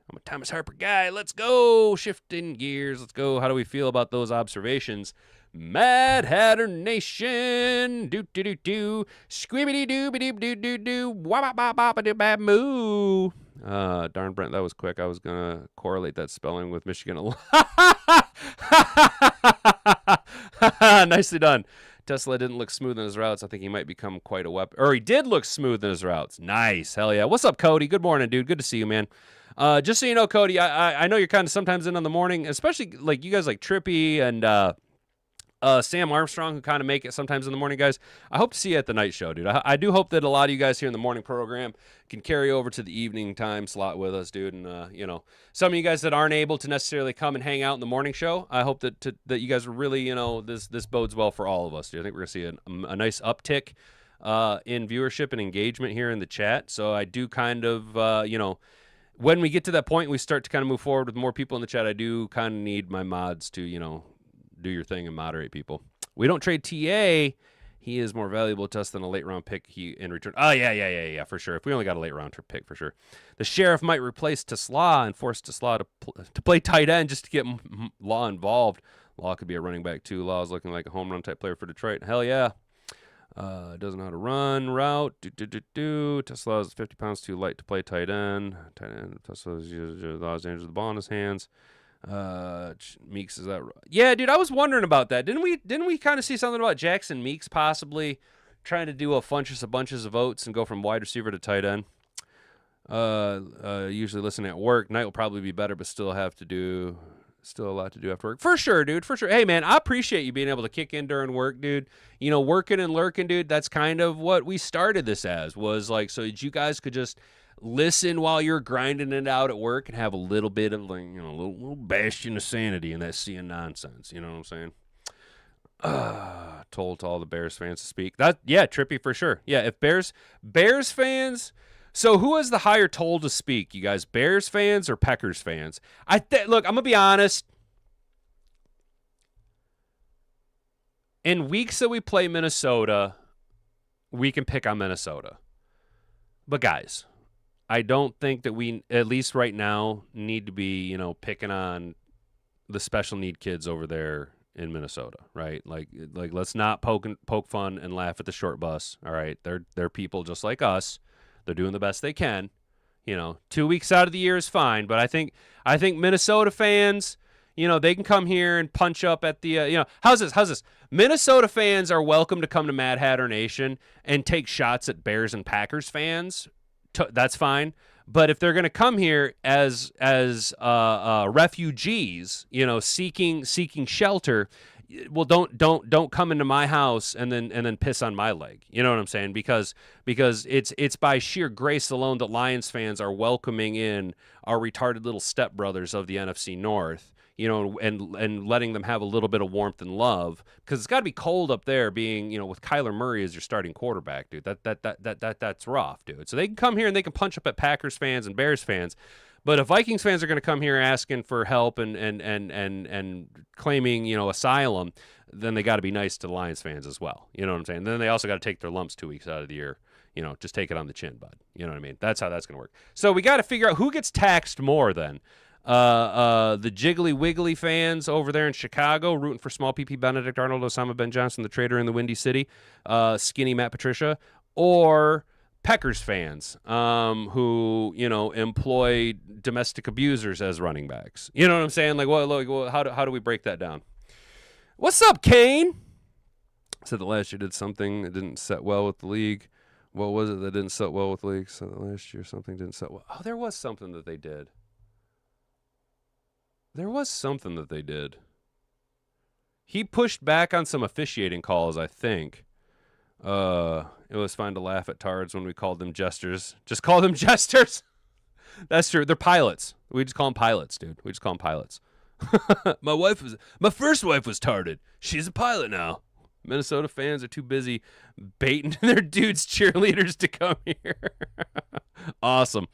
Let's go. Shifting gears. Let's go. How do we feel about those observations? Mad Hatter Nation. Do do do do. Squibbity doo doo doo doo doo. Wah ba ba ba doo ba moo. Darn, Brent, that was quick. I was gonna correlate that spelling with Michigan a lot. Nicely done. TeSlaa didn't look smooth in his routes. I think he might become quite a weapon. Or he did look smooth in his routes. Nice. Hell yeah. What's up, Cody? Good morning, dude. Good to see you, man. Just so you know, Cody, I know you're kind of sometimes in the morning, especially like you guys like Trippy and Sam Armstrong, who kind of make it sometimes in the morning, guys. I hope to see you at the night show, dude. I do hope that a lot of you guys here in the morning program can carry over to the evening time slot with us, dude. And, you know, some of you guys that aren't able to necessarily come and hang out in the morning show, I hope that you guys are really, you know, this bodes well for all of us, dude. I think we're going to see a nice uptick in viewership and engagement here in the chat. So I do kind of, you know, when we get to that point, we start to kind of move forward with more people in the chat. I do kind of need my mods to, you know, do your thing and moderate people. We don't trade TA. He is more valuable to us than a late round pick in return. Oh, yeah, for sure. If we only got a late round pick, for sure. The Sheriff might replace TeSlaa and force TeSlaa to play tight end just to get Law involved. Law could be a running back, too. Law is looking like a home run type player for Detroit. Hell yeah. Doesn't know how to run route. TeSlaa is 50 pounds too light to play tight end. TeSlaa is Los Angeles with the ball in his hands. Meeks, is that right? Yeah, dude, I was wondering about that. Didn't we kind of see something about Jackson Meeks possibly trying to do a bunches of votes and go from wide receiver to tight end? Usually listening at work. Night will probably be better, but still a lot to do after work. For sure, dude, for sure. Hey, man, I appreciate you being able to kick in during work, dude. You know, working and lurking, dude, that's kind of what we started this as, was like, so that you guys could just listen while you're grinding it out at work and have a little bit of, like, you know, a little bastion of sanity in that seeing nonsense. You know what I'm saying? Told to all the Bears fans to speak. Yeah, Trippy for sure. Yeah, if Bears fans. So who has the higher toll to speak, you guys? Bears fans or Packers fans? Look, I'm gonna be honest. In weeks that we play Minnesota, we can pick on Minnesota. But guys, I don't think that we, at least right now, need to be, you know, picking on the special need kids over there in Minnesota, right? Like let's not poke fun and laugh at the short bus. All right, they're people just like us. They're doing the best they can. You know, 2 weeks out of the year is fine, but I think Minnesota fans, you know, they can come here and punch up at the, you know, how's this? Minnesota fans are welcome to come to Mad Hatter Nation and take shots at Bears and Packers fans. That's fine. But if they're going to come here as refugees, you know, seeking shelter, well, don't come into my house and then piss on my leg. You know what I'm saying? Because it's by sheer grace alone that Lions fans are welcoming in our retarded little stepbrothers of the NFC North. You know, and letting them have a little bit of warmth and love, because it's got to be cold up there, being, you know, with Kyler Murray as your starting quarterback, dude. That's rough, dude. So they can come here and they can punch up at Packers fans and Bears fans, but if Vikings fans are going to come here asking for help and claiming, you know, asylum, then they got to be nice to the Lions fans as well. You know what I'm saying? Then they also got to take their lumps 2 weeks out of the year. You know, just take it on the chin, bud. You know what I mean? That's how that's going to work. So we got to figure out who gets taxed more then. The Jiggly Wiggly fans over there in Chicago rooting for small PP Benedict Arnold, Osama Ben Johnson, the traitor in the Windy City, skinny Matt Patricia, or Packers fans who, you know, employ domestic abusers as running backs. You know what I'm saying? Like, how do we break that down? What's up, Kane? Said that last year did something that didn't set well with the league. What was it that didn't set well with the league? Said that last year something didn't set well. Oh, there was something that they did. He pushed back on some officiating calls, I think. It was fun to laugh at tards when we called them jesters. Just call them jesters. That's true. They're pilots. We just call them pilots, dude. We just call them pilots. My first wife was tarded. She's a pilot now. Minnesota fans are too busy baiting their dudes cheerleaders to come here. Awesome.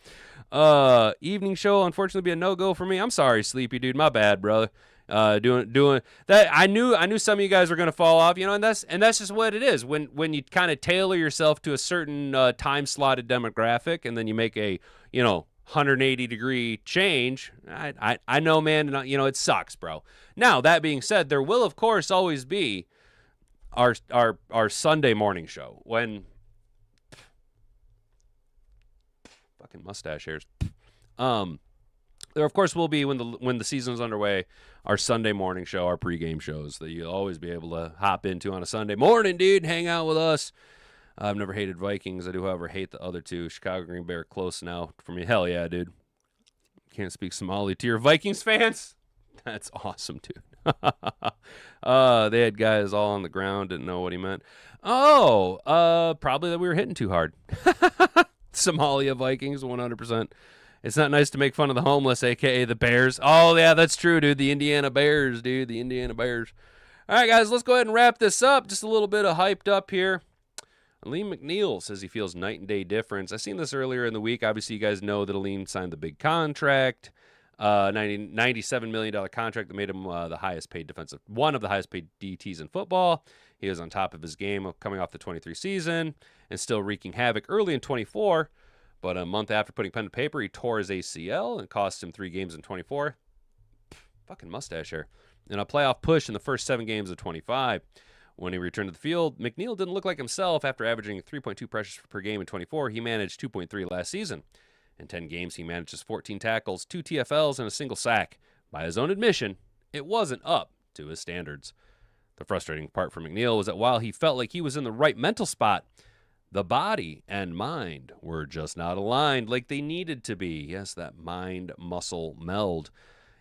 Evening show unfortunately be a no-go for me. I'm sorry, Sleepy dude. My bad, brother. Doing that. I knew some of you guys were gonna fall off, you know, and that's just what it is. When you kind of tailor yourself to a certain time slotted demographic, and then you make a, you know, 180-degree change. I know, man, it sucks, bro. Now, that being said, there will, of course, always be our Sunday morning show when fucking mustache hairs. There, of course, will be when the season's underway, our Sunday morning show, our pregame shows that you'll always be able to hop into on a Sunday morning, dude. Hang out with us. I've never hated Vikings. I do, however, hate the other two. Chicago, Green Bay are close now for me. Hell yeah, dude. Can't speak Somali to your Vikings fans. That's awesome, dude. They had guys all on the ground, didn't know what he meant. Probably that we were hitting too hard. Somalia Vikings, 100%. It's not nice to make fun of the homeless, a.k.a. the Bears. Oh, yeah, that's true, dude. The Indiana Bears, dude. The Indiana Bears. All right, guys, let's go ahead and wrap this up. Just a little bit of hyped up here. Alim McNeill says he feels night and day difference. I seen this earlier in the week. Obviously, you guys know that Alim signed the big contract, $97 million contract that made him one of the highest paid DTs in football. He was on top of his game coming off the 23 season and still wreaking havoc early in 24. But a month after putting pen to paper, he tore his ACL and cost him 3 games in 24. Fucking mustache hair. And a playoff push in the first 7 games of 25. When he returned to the field, McNeill didn't look like himself after averaging 3.2 pressures per game in 24. He managed 2.3 last season. In 10 games, he managed 14 tackles, 2 TFLs, and a single sack. By his own admission, it wasn't up to his standards. The frustrating part for McNeill was that while he felt like he was in the right mental spot, the body and mind were just not aligned like they needed to be. Yes, that mind-muscle meld.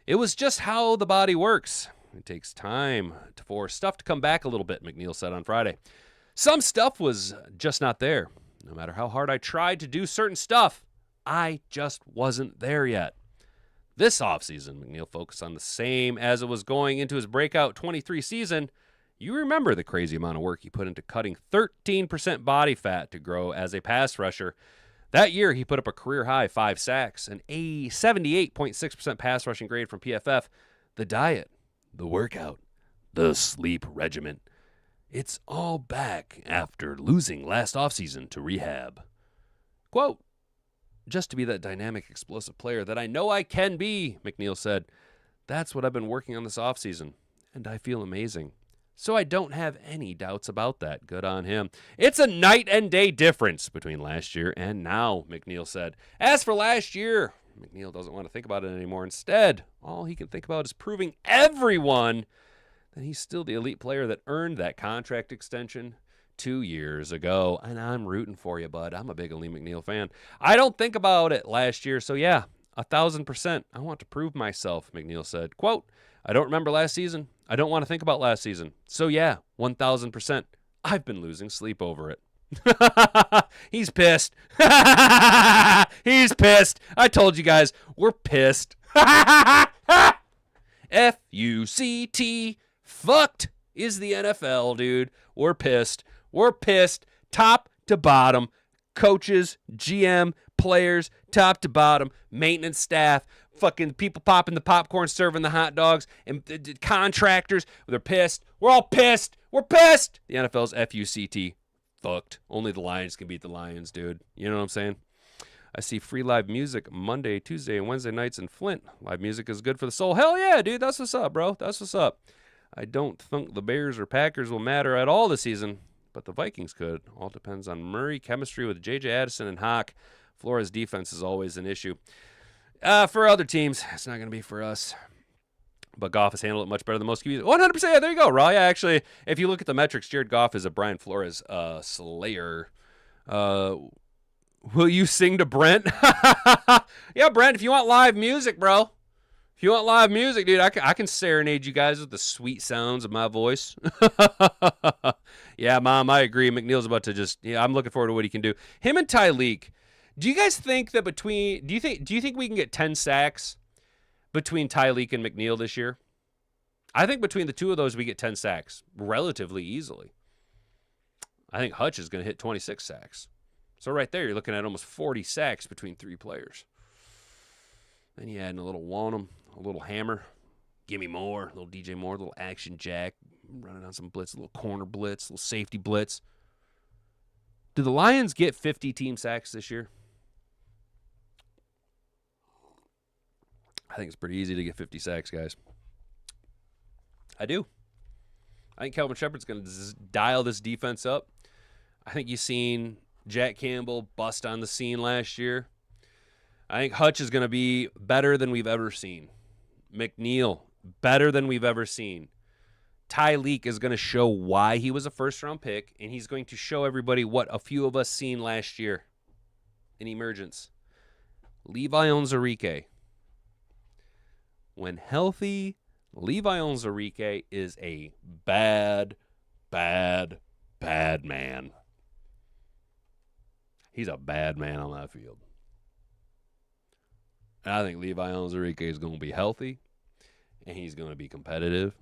It was just how the body works. It takes time for stuff to come back a little bit, McNeill said on Friday. Some stuff was just not there. No matter how hard I tried to do certain stuff, I just wasn't there yet. This offseason, McNeill focused on the same as it was going into his breakout 23 season. You remember the crazy amount of work he put into cutting 13% body fat to grow as a pass rusher. That year, he put up a career-high 5 sacks and a 78.6% pass rushing grade from PFF. The diet, the workout, the sleep regimen. It's all back after losing last offseason to rehab. Quote, just to be that dynamic, explosive player that I know I can be, McNeill said. That's what I've been working on this offseason, and I feel amazing. So I don't have any doubts about that. Good on him. It's a night and day difference between last year and now, McNeill said. As for last year, McNeill doesn't want to think about it anymore. Instead, all he can think about is proving everyone that he's still the elite player that earned that contract extension 2 years ago. And I'm rooting for you, bud. I'm a big Alim McNeill fan. I don't think about it last year, so yeah, 1,000%. I want to prove myself, McNeill said. Quote, I don't remember last season. I don't want to think about last season. So yeah, 1,000%. I've been losing sleep over it. He's pissed. He's pissed. I told you guys, we're pissed. F-U-C-T. Fucked is the NFL, dude. We're pissed. We're pissed. Top to bottom. Coaches, GM, players, top to bottom. Maintenance staff. Fucking people popping the popcorn, serving the hot dogs, and contractors. They're pissed. We're all pissed. We're pissed. The NFL's F-U-C-T. Fucked. Only the Lions can beat the Lions, dude. You know what I'm saying? I see free live music Monday, Tuesday, and Wednesday nights in Flint. Live music is good for the soul. Hell yeah, dude. That's what's up, bro. That's what's up. I don't think the Bears or Packers will matter at all this season, but the Vikings could. All depends on Murray, chemistry with J.J. Addison and Hawk. Flores' defense is always an issue. For other teams, it's not going to be for us. But Goff has handled it much better than most QBs. 100%. Yeah, there you go, Raw. Yeah, actually, if you look at the metrics, Jared Goff is a Brian Flores slayer. Will you sing to Brent? Yeah, Brent, if you want live music, bro. If you want live music, dude, I can serenade you guys with the sweet sounds of my voice. Yeah, Mom, I agree. McNeil's about to I'm looking forward to what he can do. Him and Tyleek. Do you guys think that do you think we can get 10 sacks between Tyleek and McNeill this year? I think between the two of those, we get 10 sacks relatively easily. I think Hutch is going to hit 26 sacks. So right there, you're looking at almost 40 sacks between 3 players. Then you add in a little Wanham, a little Hammer, give me more, a little DJ Moore, a little Action Jack, running on some blitz, a little corner blitz, a little safety blitz. Do the Lions get 50 team sacks this year? I think it's pretty easy to get 50 sacks, guys. I do. I think Kelvin Shepard's going to dial this defense up. I think you've seen Jack Campbell bust on the scene last year. I think Hutch is going to be better than we've ever seen. McNeill, better than we've ever seen. Ty Leak is going to show why he was a first-round pick, and he's going to show everybody what a few of us seen last year in emergence. Levi Onwuzurike. When healthy, Levi Onwuzurike is a bad man. He's a bad man on that field. And I think Levi Onwuzurike is going to be healthy, and he's going to be competitive.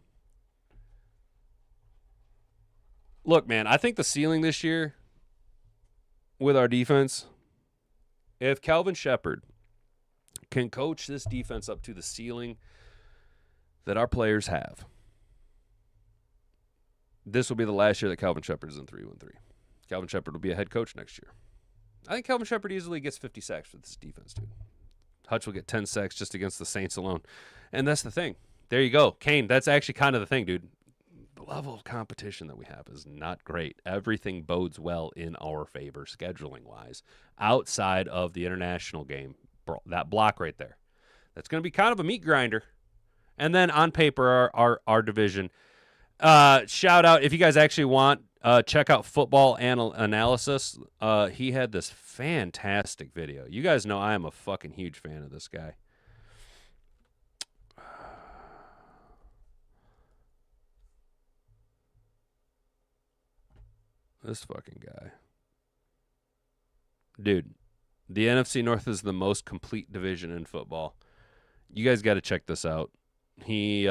Look, man, I think the ceiling this year with our defense, if Kelvin Shepard can coach this defense up to the ceiling that our players have, this will be the last year that Kelvin Shepard is in 3-1-3. Kelvin Shepard will be a head coach next year. I think Kelvin Shepard easily gets 50 sacks with this defense, dude. Hutch will get 10 sacks just against the Saints alone. And that's the thing. There you go. Kane, that's actually kind of the thing, dude. The level of competition that we have is not great. Everything bodes well in our favor, scheduling-wise, outside of the international game. That block right there. That's going to be kind of a meat grinder. And then on paper, our division. Shout out, if you guys actually want, check out Football Analysis. He had this fantastic video. You guys know I am a fucking huge fan of this guy. This fucking guy. Dude, the NFC North is the most complete division in football. You guys got to check this out. He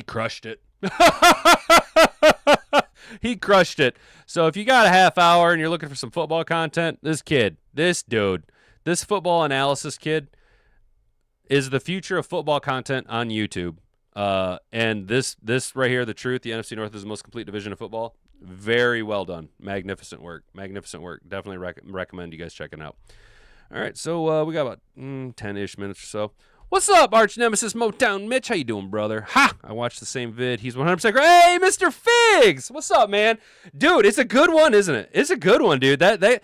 crushed it. He crushed it. So if you got a half hour and you're looking for some football content, this dude, this football analysis kid is the future of football content on YouTube. And this right here, the truth, the NFC North is the most complete division of football. Very well done. Magnificent work. Definitely recommend you guys checking it out. All right, so we got about 10-ish minutes or so. What's up, arch nemesis Motown Mitch? How you doing, brother? Ha! I watched the same vid. He's 100% great. Hey, Mr. Figs! What's up, man? Dude, it's a good one, isn't it? It's a good one, dude. That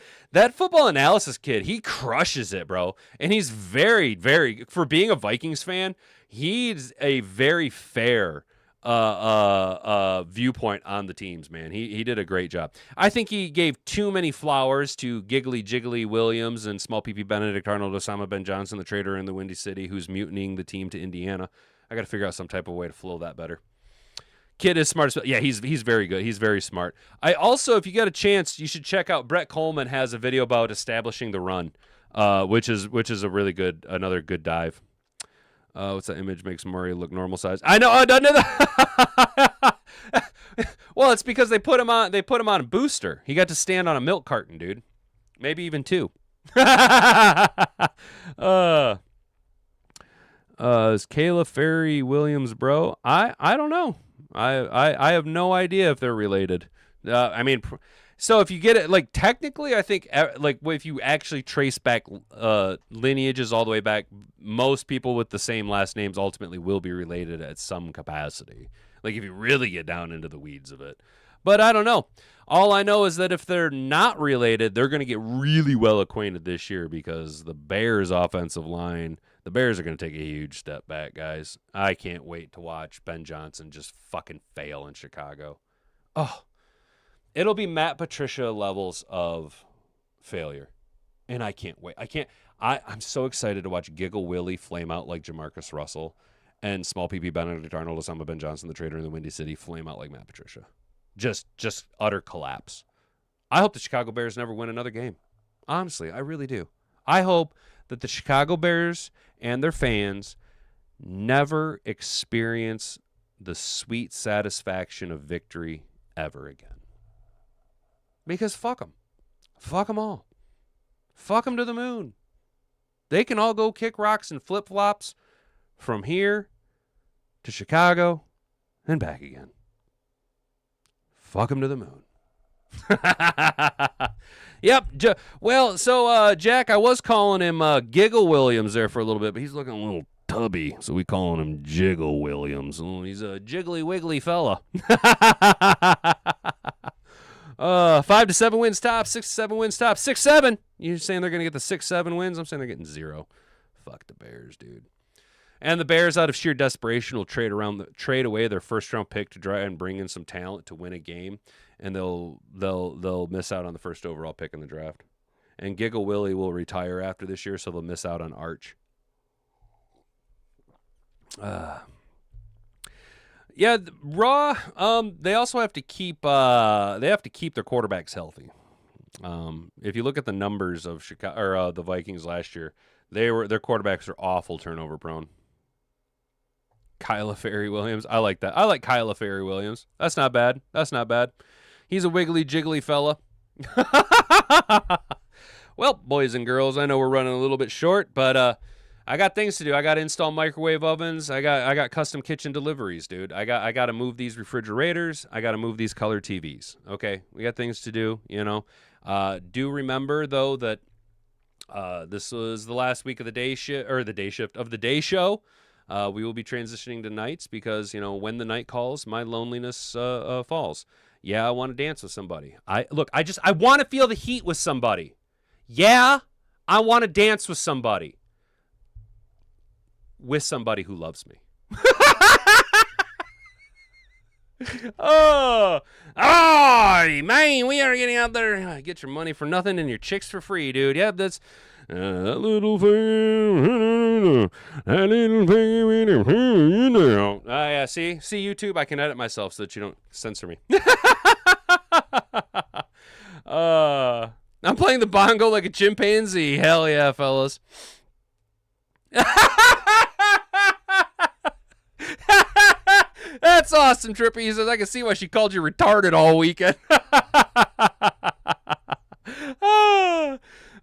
football analysis kid, he crushes it, bro. And he's very, very, for being a Vikings fan, he's a very fair viewpoint on the teams, man. He did a great job. I think he gave too many flowers to Giggly Jiggly Williams and Small PP Benedict Arnold, Osama Ben Johnson, the traitor in the Windy City, who's mutinying the team to Indiana. I got to figure out some type of way to flow that better. Kid is smart. Yeah, he's very good. He's very smart. I also, if you get a chance, you should check out Brett Coleman has a video about establishing the run, which is a really good, another good dive. What's that image? Makes Murray look normal size. I know. Well, it's because they put him on a booster. He got to stand on a milk carton, dude. Maybe even two. Is Kayla Ferry Williams, bro? I don't know. I have no idea if they're related. I mean, so if you get it, like, technically, I think, like, if you actually trace back lineages all the way back, most people with the same last names ultimately will be related at some capacity. Like, if you really get down into the weeds of it. But I don't know. All I know is that if they're not related, they're going to get really well acquainted this year because the Bears' offensive line, the Bears are going to take a huge step back, guys. I can't wait to watch Ben Johnson just fucking fail in Chicago. Oh, it'll be Matt Patricia levels of failure. And I can't wait. I'm so excited to watch Giggle Willie flame out like Jamarcus Russell and Small PP Benedict Arnold, Osama Ben Johnson, the traitor in the Windy City, flame out like Matt Patricia. Just utter collapse. I hope the Chicago Bears never win another game. Honestly, I really do. I hope that the Chicago Bears and their fans never experience the sweet satisfaction of victory ever again. Because fuck them. Fuck them all. Fuck them to the moon. They can all go kick rocks and flip-flops from here to Chicago and back again. Fuck them to the moon. Yep. Well, so Jack, I was calling him Giggle Williams there for a little bit, but he's looking a little tubby, so we calling him Jiggle Williams. Oh, he's a jiggly wiggly fella. 5 to 7 wins top, 6 to 7 wins top, 6-7. You're saying they're gonna get the 6-7 wins? I'm saying they're getting 0. Fuck the Bears, dude. And the Bears, out of sheer desperation, will trade away their first-round pick to try and bring in some talent to win a game, and they'll miss out on the first overall pick in the draft. And Giggle Willie will retire after this year, so they'll miss out on Arch. Yeah, Raw. They also have to keep their quarterbacks healthy. If you look at the numbers of Chicago or the Vikings last year, their quarterbacks are awful turnover prone. Kyla Ferry Williams. I like that. I like Kyla Ferry Williams. That's not bad. He's a wiggly jiggly fella. Well, boys and girls, I know we're running a little bit short, but I got things to do. I got to install microwave ovens. I got custom kitchen deliveries, dude. I got to move these refrigerators. I got to move these color TVs. Okay, we got things to do. Do remember though that this was the last week of the day shift or the day shift of the day show. We will be transitioning to nights because when the night calls, my loneliness falls. Yeah, I want to dance with somebody. I want to feel the heat with somebody. Yeah, I want to dance with somebody. With somebody who loves me. Oh, man, we are getting out there. Get your money for nothing and your chicks for free, dude. Yep, that's that little thing. Yeah, see, YouTube, I can edit myself so that you don't censor me. I'm playing the bongo like a chimpanzee. Hell yeah, fellas. That's awesome, Trippy. He says, I can see why she called you retarded all weekend.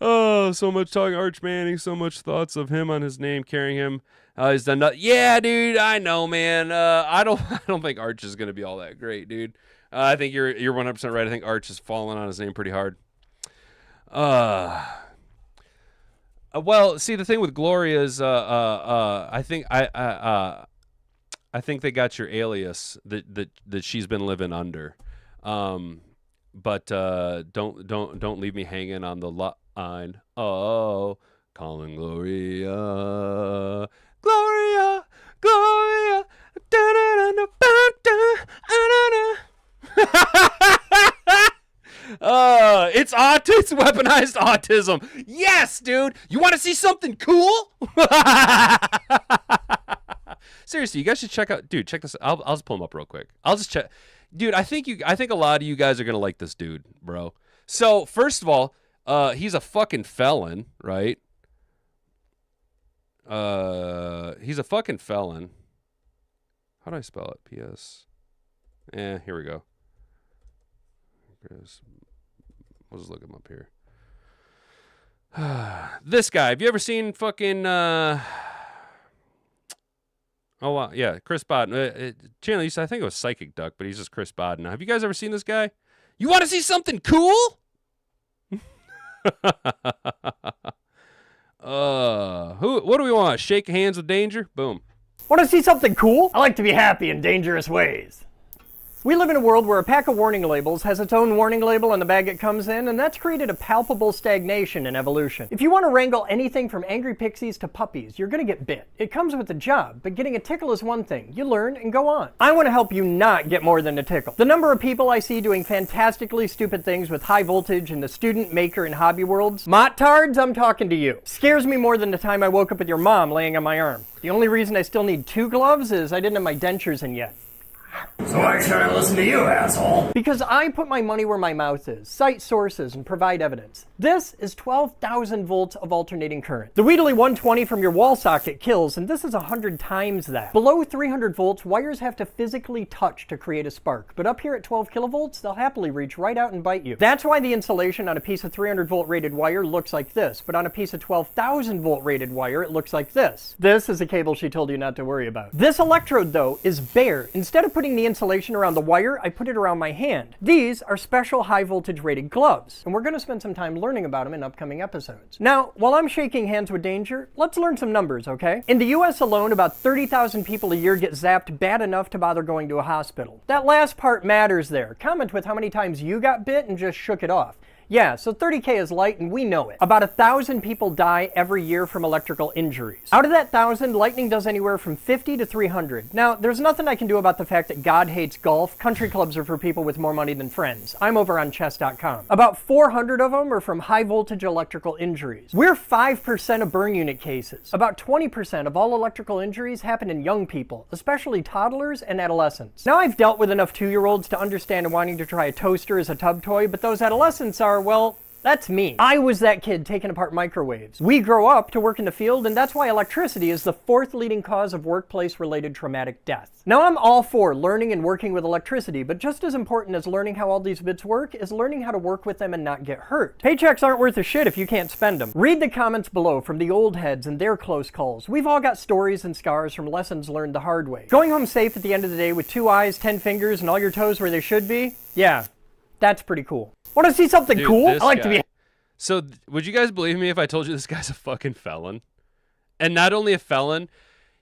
Oh, so much talking Arch Manning, so much thoughts of him on his name, carrying him. He's done nothing. Yeah, dude, I know, man. I don't think Arch is going to be all that great, dude. I think you're 100% right. I think Arch has fallen on his name pretty hard. Well, see, the thing with Gloria is, I think they got your alias that she's been living under, but don't leave me hanging on the line. Oh, calling Gloria, Gloria, Gloria. It's weaponized autism. Yes, dude. You want to see something cool? Seriously, you guys should check out. Dude, check this. I'll just pull him up real quick. I'll just check. Dude, I think a lot of you guys are gonna like this dude, bro. So first of all, he's a fucking felon, right? He's a fucking felon. How do I spell it? P.S. Here we go. We'll just look him up here. This guy. Have you ever seen fucking? Oh wow, yeah, Chris Bodden. Channel used to, I think it was Psychic Duck, but he's just Chris Bodden. Have you guys ever seen this guy? You want to see something cool? What do we want? Shake hands with danger? Boom. Want to see something cool? I like to be happy in dangerous ways. We live in a world where a pack of warning labels has its own warning label in the bag it comes in, and that's created a palpable stagnation in evolution. If you want to wrangle anything from angry pixies to puppies, you're going to get bit. It comes with the job, but getting a tickle is one thing. You learn and go on. I want to help you not get more than a tickle. The number of people I see doing fantastically stupid things with high voltage in the student, maker, and hobby worlds, mot-tards, I'm talking to you. Scares me more than the time I woke up with your mom laying on my arm. The only reason I still need 2 gloves is I didn't have my dentures in yet. So why should I listen to you, asshole? Because I put my money where my mouth is, cite sources, and provide evidence. This is 12,000 volts of alternating current. The Wheatley 120 from your wall socket kills, and this is 100 times that. Below 300 volts, wires have to physically touch to create a spark, but up here at 12 kilovolts, they'll happily reach right out and bite you. That's why the insulation on a piece of 300 volt rated wire looks like this, but on a piece of 12,000 volt rated wire, it looks like this. This is a cable she told you not to worry about. This electrode, though, is bare. Instead of putting putting the insulation around the wire, I put it around my hand. These are special high voltage rated gloves, and we're going to spend some time learning about them in upcoming episodes. Now, while I'm shaking hands with danger, let's learn some numbers, okay? In the US alone, about 30,000 people a year get zapped bad enough to bother going to a hospital. That last part matters there. Comment with how many times you got bit and just shook it off. Yeah, so 30K is light and we know it. About 1,000 people die every year from electrical injuries. Out of that 1,000, lightning does anywhere from 50 to 300. Now, there's nothing I can do about the fact that God hates golf. Country clubs are for people with more money than friends. I'm over on chess.com. About 400 of them are from high voltage electrical injuries. We're 5% of burn unit cases. About 20% of all electrical injuries happen in young people, especially toddlers and adolescents. Now, I've dealt with enough 2-year-olds to understand wanting to try a toaster as a tub toy, but those adolescents are, well, that's me. I was that kid taking apart microwaves. We grow up to work in the field, and that's why electricity is the 4th leading cause of workplace-related traumatic death. Now, I'm all for learning and working with electricity, but just as important as learning how all these bits work is learning how to work with them and not get hurt. Paychecks aren't worth a shit if you can't spend them. Read the comments below from the old heads and their close calls. We've all got stories and scars from lessons learned the hard way. Going home safe at the end of the day with 2 eyes, 10 fingers, and all your toes where they should be? Yeah, that's pretty cool. Want to see something cool? I like to be... So, would you guys believe me if I told you this guy's a fucking felon? And not only a felon,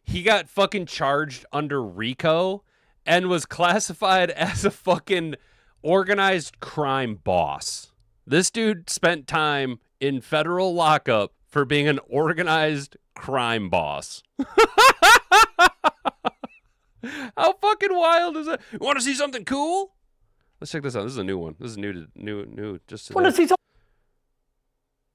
he got fucking charged under RICO and was classified as a fucking organized crime boss. This dude spent time in federal lockup for being an organized crime boss. How fucking wild is that? You want to see something cool? Let's check this out. This is a new one. This is new. Just want to see something?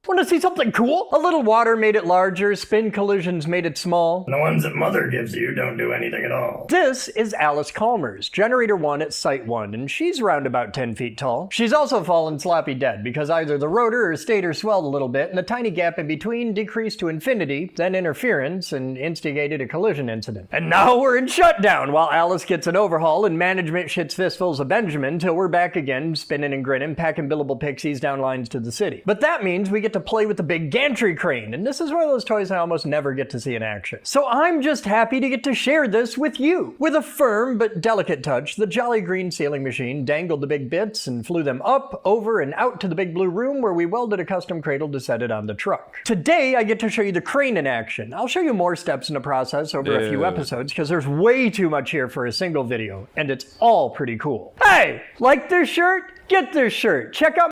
Want to see something cool? A little water made it larger, spin collisions made it small. The ones that Mother gives you don't do anything at all. This is Alice Calmer's, Generator 1 at Site 1, and she's around about 10 feet tall. She's also fallen sloppy dead because either the rotor or stator swelled a little bit and the tiny gap in between decreased to infinity, then interference, and instigated a collision incident. And now we're in shutdown while Alice gets an overhaul and management shits fistfuls of Benjamin till we're back again, spinning and grinning, packing billable pixies down lines to the city. But that means we get to play with the big gantry crane, and this is one of those toys I almost never get to see in action. So I'm just happy to get to share this with you. With a firm but delicate touch, the jolly green sealing machine dangled the big bits and flew them up, over, and out to the big blue room where we welded a custom cradle to set it on the truck. Today I get to show you the crane in action. I'll show you more steps in the process over a few episodes because there's way too much here for a single video, and it's all pretty cool. Hey, like this shirt? Get this shirt. Check out...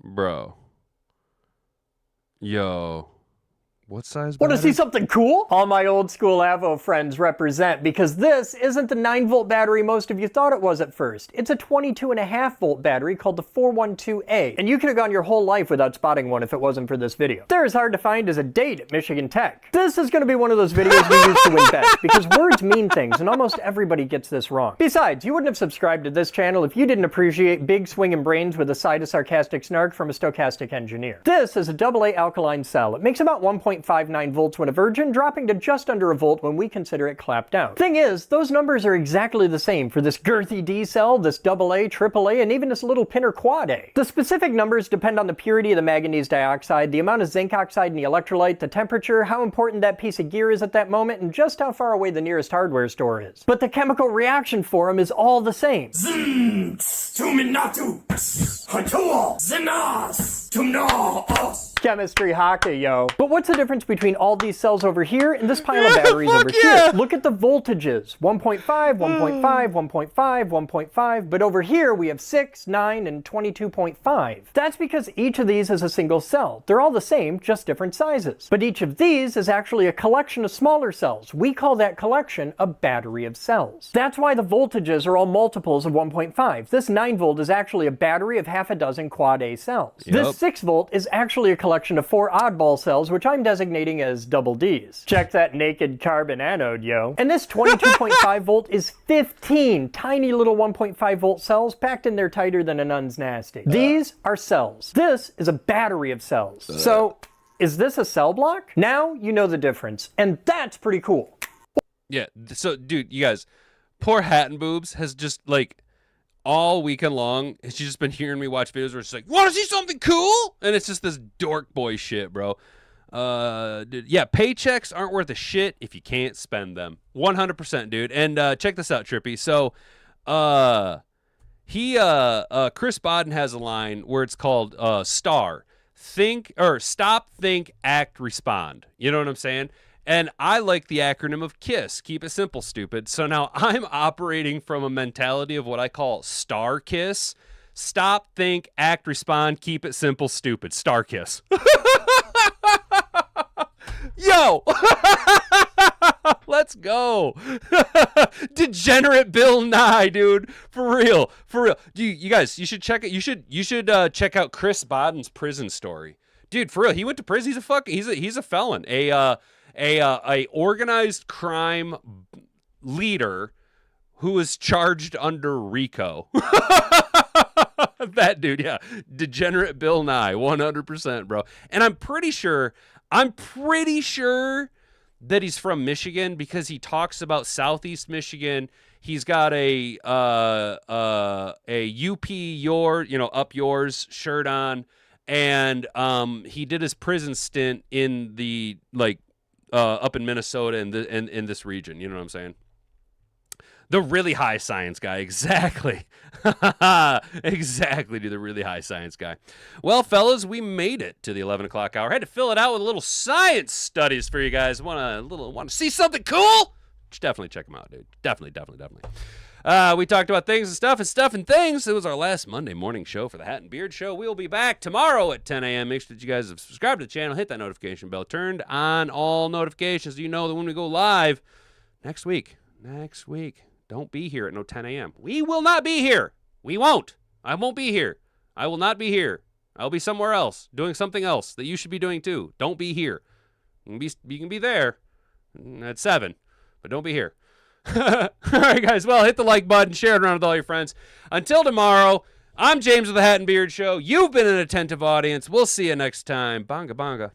Bro. Yo, what size? Want to see something cool? All my old school Avo friends represent, because this isn't the 9-volt battery most of you thought it was at first. It's a 22.5-volt battery called the 412A, and you could have gone your whole life without spotting one if it wasn't for this video. They're as hard to find as a date at Michigan Tech. This is going to be one of those videos we use to win bets, because words mean things, and almost everybody gets this wrong. Besides, you wouldn't have subscribed to this channel if you didn't appreciate big swinging brains with a side of sarcastic snark from a stochastic engineer. This is a AA alkaline cell. It makes about 1.59 volts when a virgin, dropping to just under a volt when we consider it clapped down. Thing is, those numbers are exactly the same for this girthy D cell, this AA, AAA, and even this little pinner quad A. The specific numbers depend on the purity of the manganese dioxide, the amount of zinc oxide in the electrolyte, the temperature, how important that piece of gear is at that moment, and just how far away the nearest hardware store is. But the chemical reaction for them is all the same. Chemistry hockey, yo. But what's the difference between all these cells over here and this pile of batteries over here? Look at the voltages. 1.5, 1.5, 1.5, 1.5, but over here we have 6, 9, and 22.5. That's because each of these is a single cell. They're all the same, just different sizes. But each of these is actually a collection of smaller cells. We call that collection a battery of cells. That's why the voltages are all multiples of 1.5. This 9 volt is actually a battery of half a dozen quad A cells. Yep. This 6 volt is actually a collection of 4 oddball cells, which I'm designating as double Ds. Check that naked carbon anode, yo. And this 22.5 volt is 15 tiny little 1.5 volt cells packed in there tighter than a nun's nasty. These are cells. This is a battery of cells. So, is this a cell block? Now you know the difference, and that's pretty cool. Yeah, so, dude, you guys, poor Hatton Boobs has just, like, all weekend long, she's just been hearing me watch videos where she's like, want to see something cool? And it's just this dork boy shit, bro. Dude, yeah, paychecks aren't worth a shit if you can't spend them. 100%, dude. And check this out, Trippy. So, Chris Bodden has a line where it's called STAR. Stop, think, act, respond. You know what I'm saying? And I like the acronym of KISS. Keep it simple, stupid. So now I'm operating from a mentality of what I call STAR KISS. Stop, think, act, respond, keep it simple, stupid. STAR KISS. Yo! Let's go. Degenerate Bill Nye, dude. For real. You guys, you should check it. You should check out Chris Bodden's prison story. Dude, for real. He went to prison. He's a felon. A organized crime leader who is charged under RICO. That dude, yeah. Degenerate Bill Nye, 100%, bro. And I'm pretty sure that he's from Michigan because he talks about Southeast Michigan. He's got a UP up yours shirt on, and he did his prison stint in the up in Minnesota and in this region. You know what I'm saying? The really high science guy, exactly. Exactly, dude, the really high science guy. Well, fellas, we made it to the 11 o'clock hour. I had to fill it out with a little science studies for you guys. Want to see something cool? Definitely check them out, dude. Definitely. We talked about things and things. It was our last Monday morning show for the Hat and Beard Show. We'll be back tomorrow at 10 a.m. Make sure that you guys have subscribed to the channel, hit that notification bell, turned on all notifications so you know that when we go live next week, don't be here at 10 a.m. We will not be here. We won't. I won't be here. I will not be here. I'll be somewhere else doing something else that you should be doing too. Don't be here. You can be there at 7, but don't be here. All right, guys. Well, hit the like button, share it around with all your friends. Until tomorrow, I'm James of the Hat and Beard Show. You've been an attentive audience. We'll see you next time. Bonga bonga.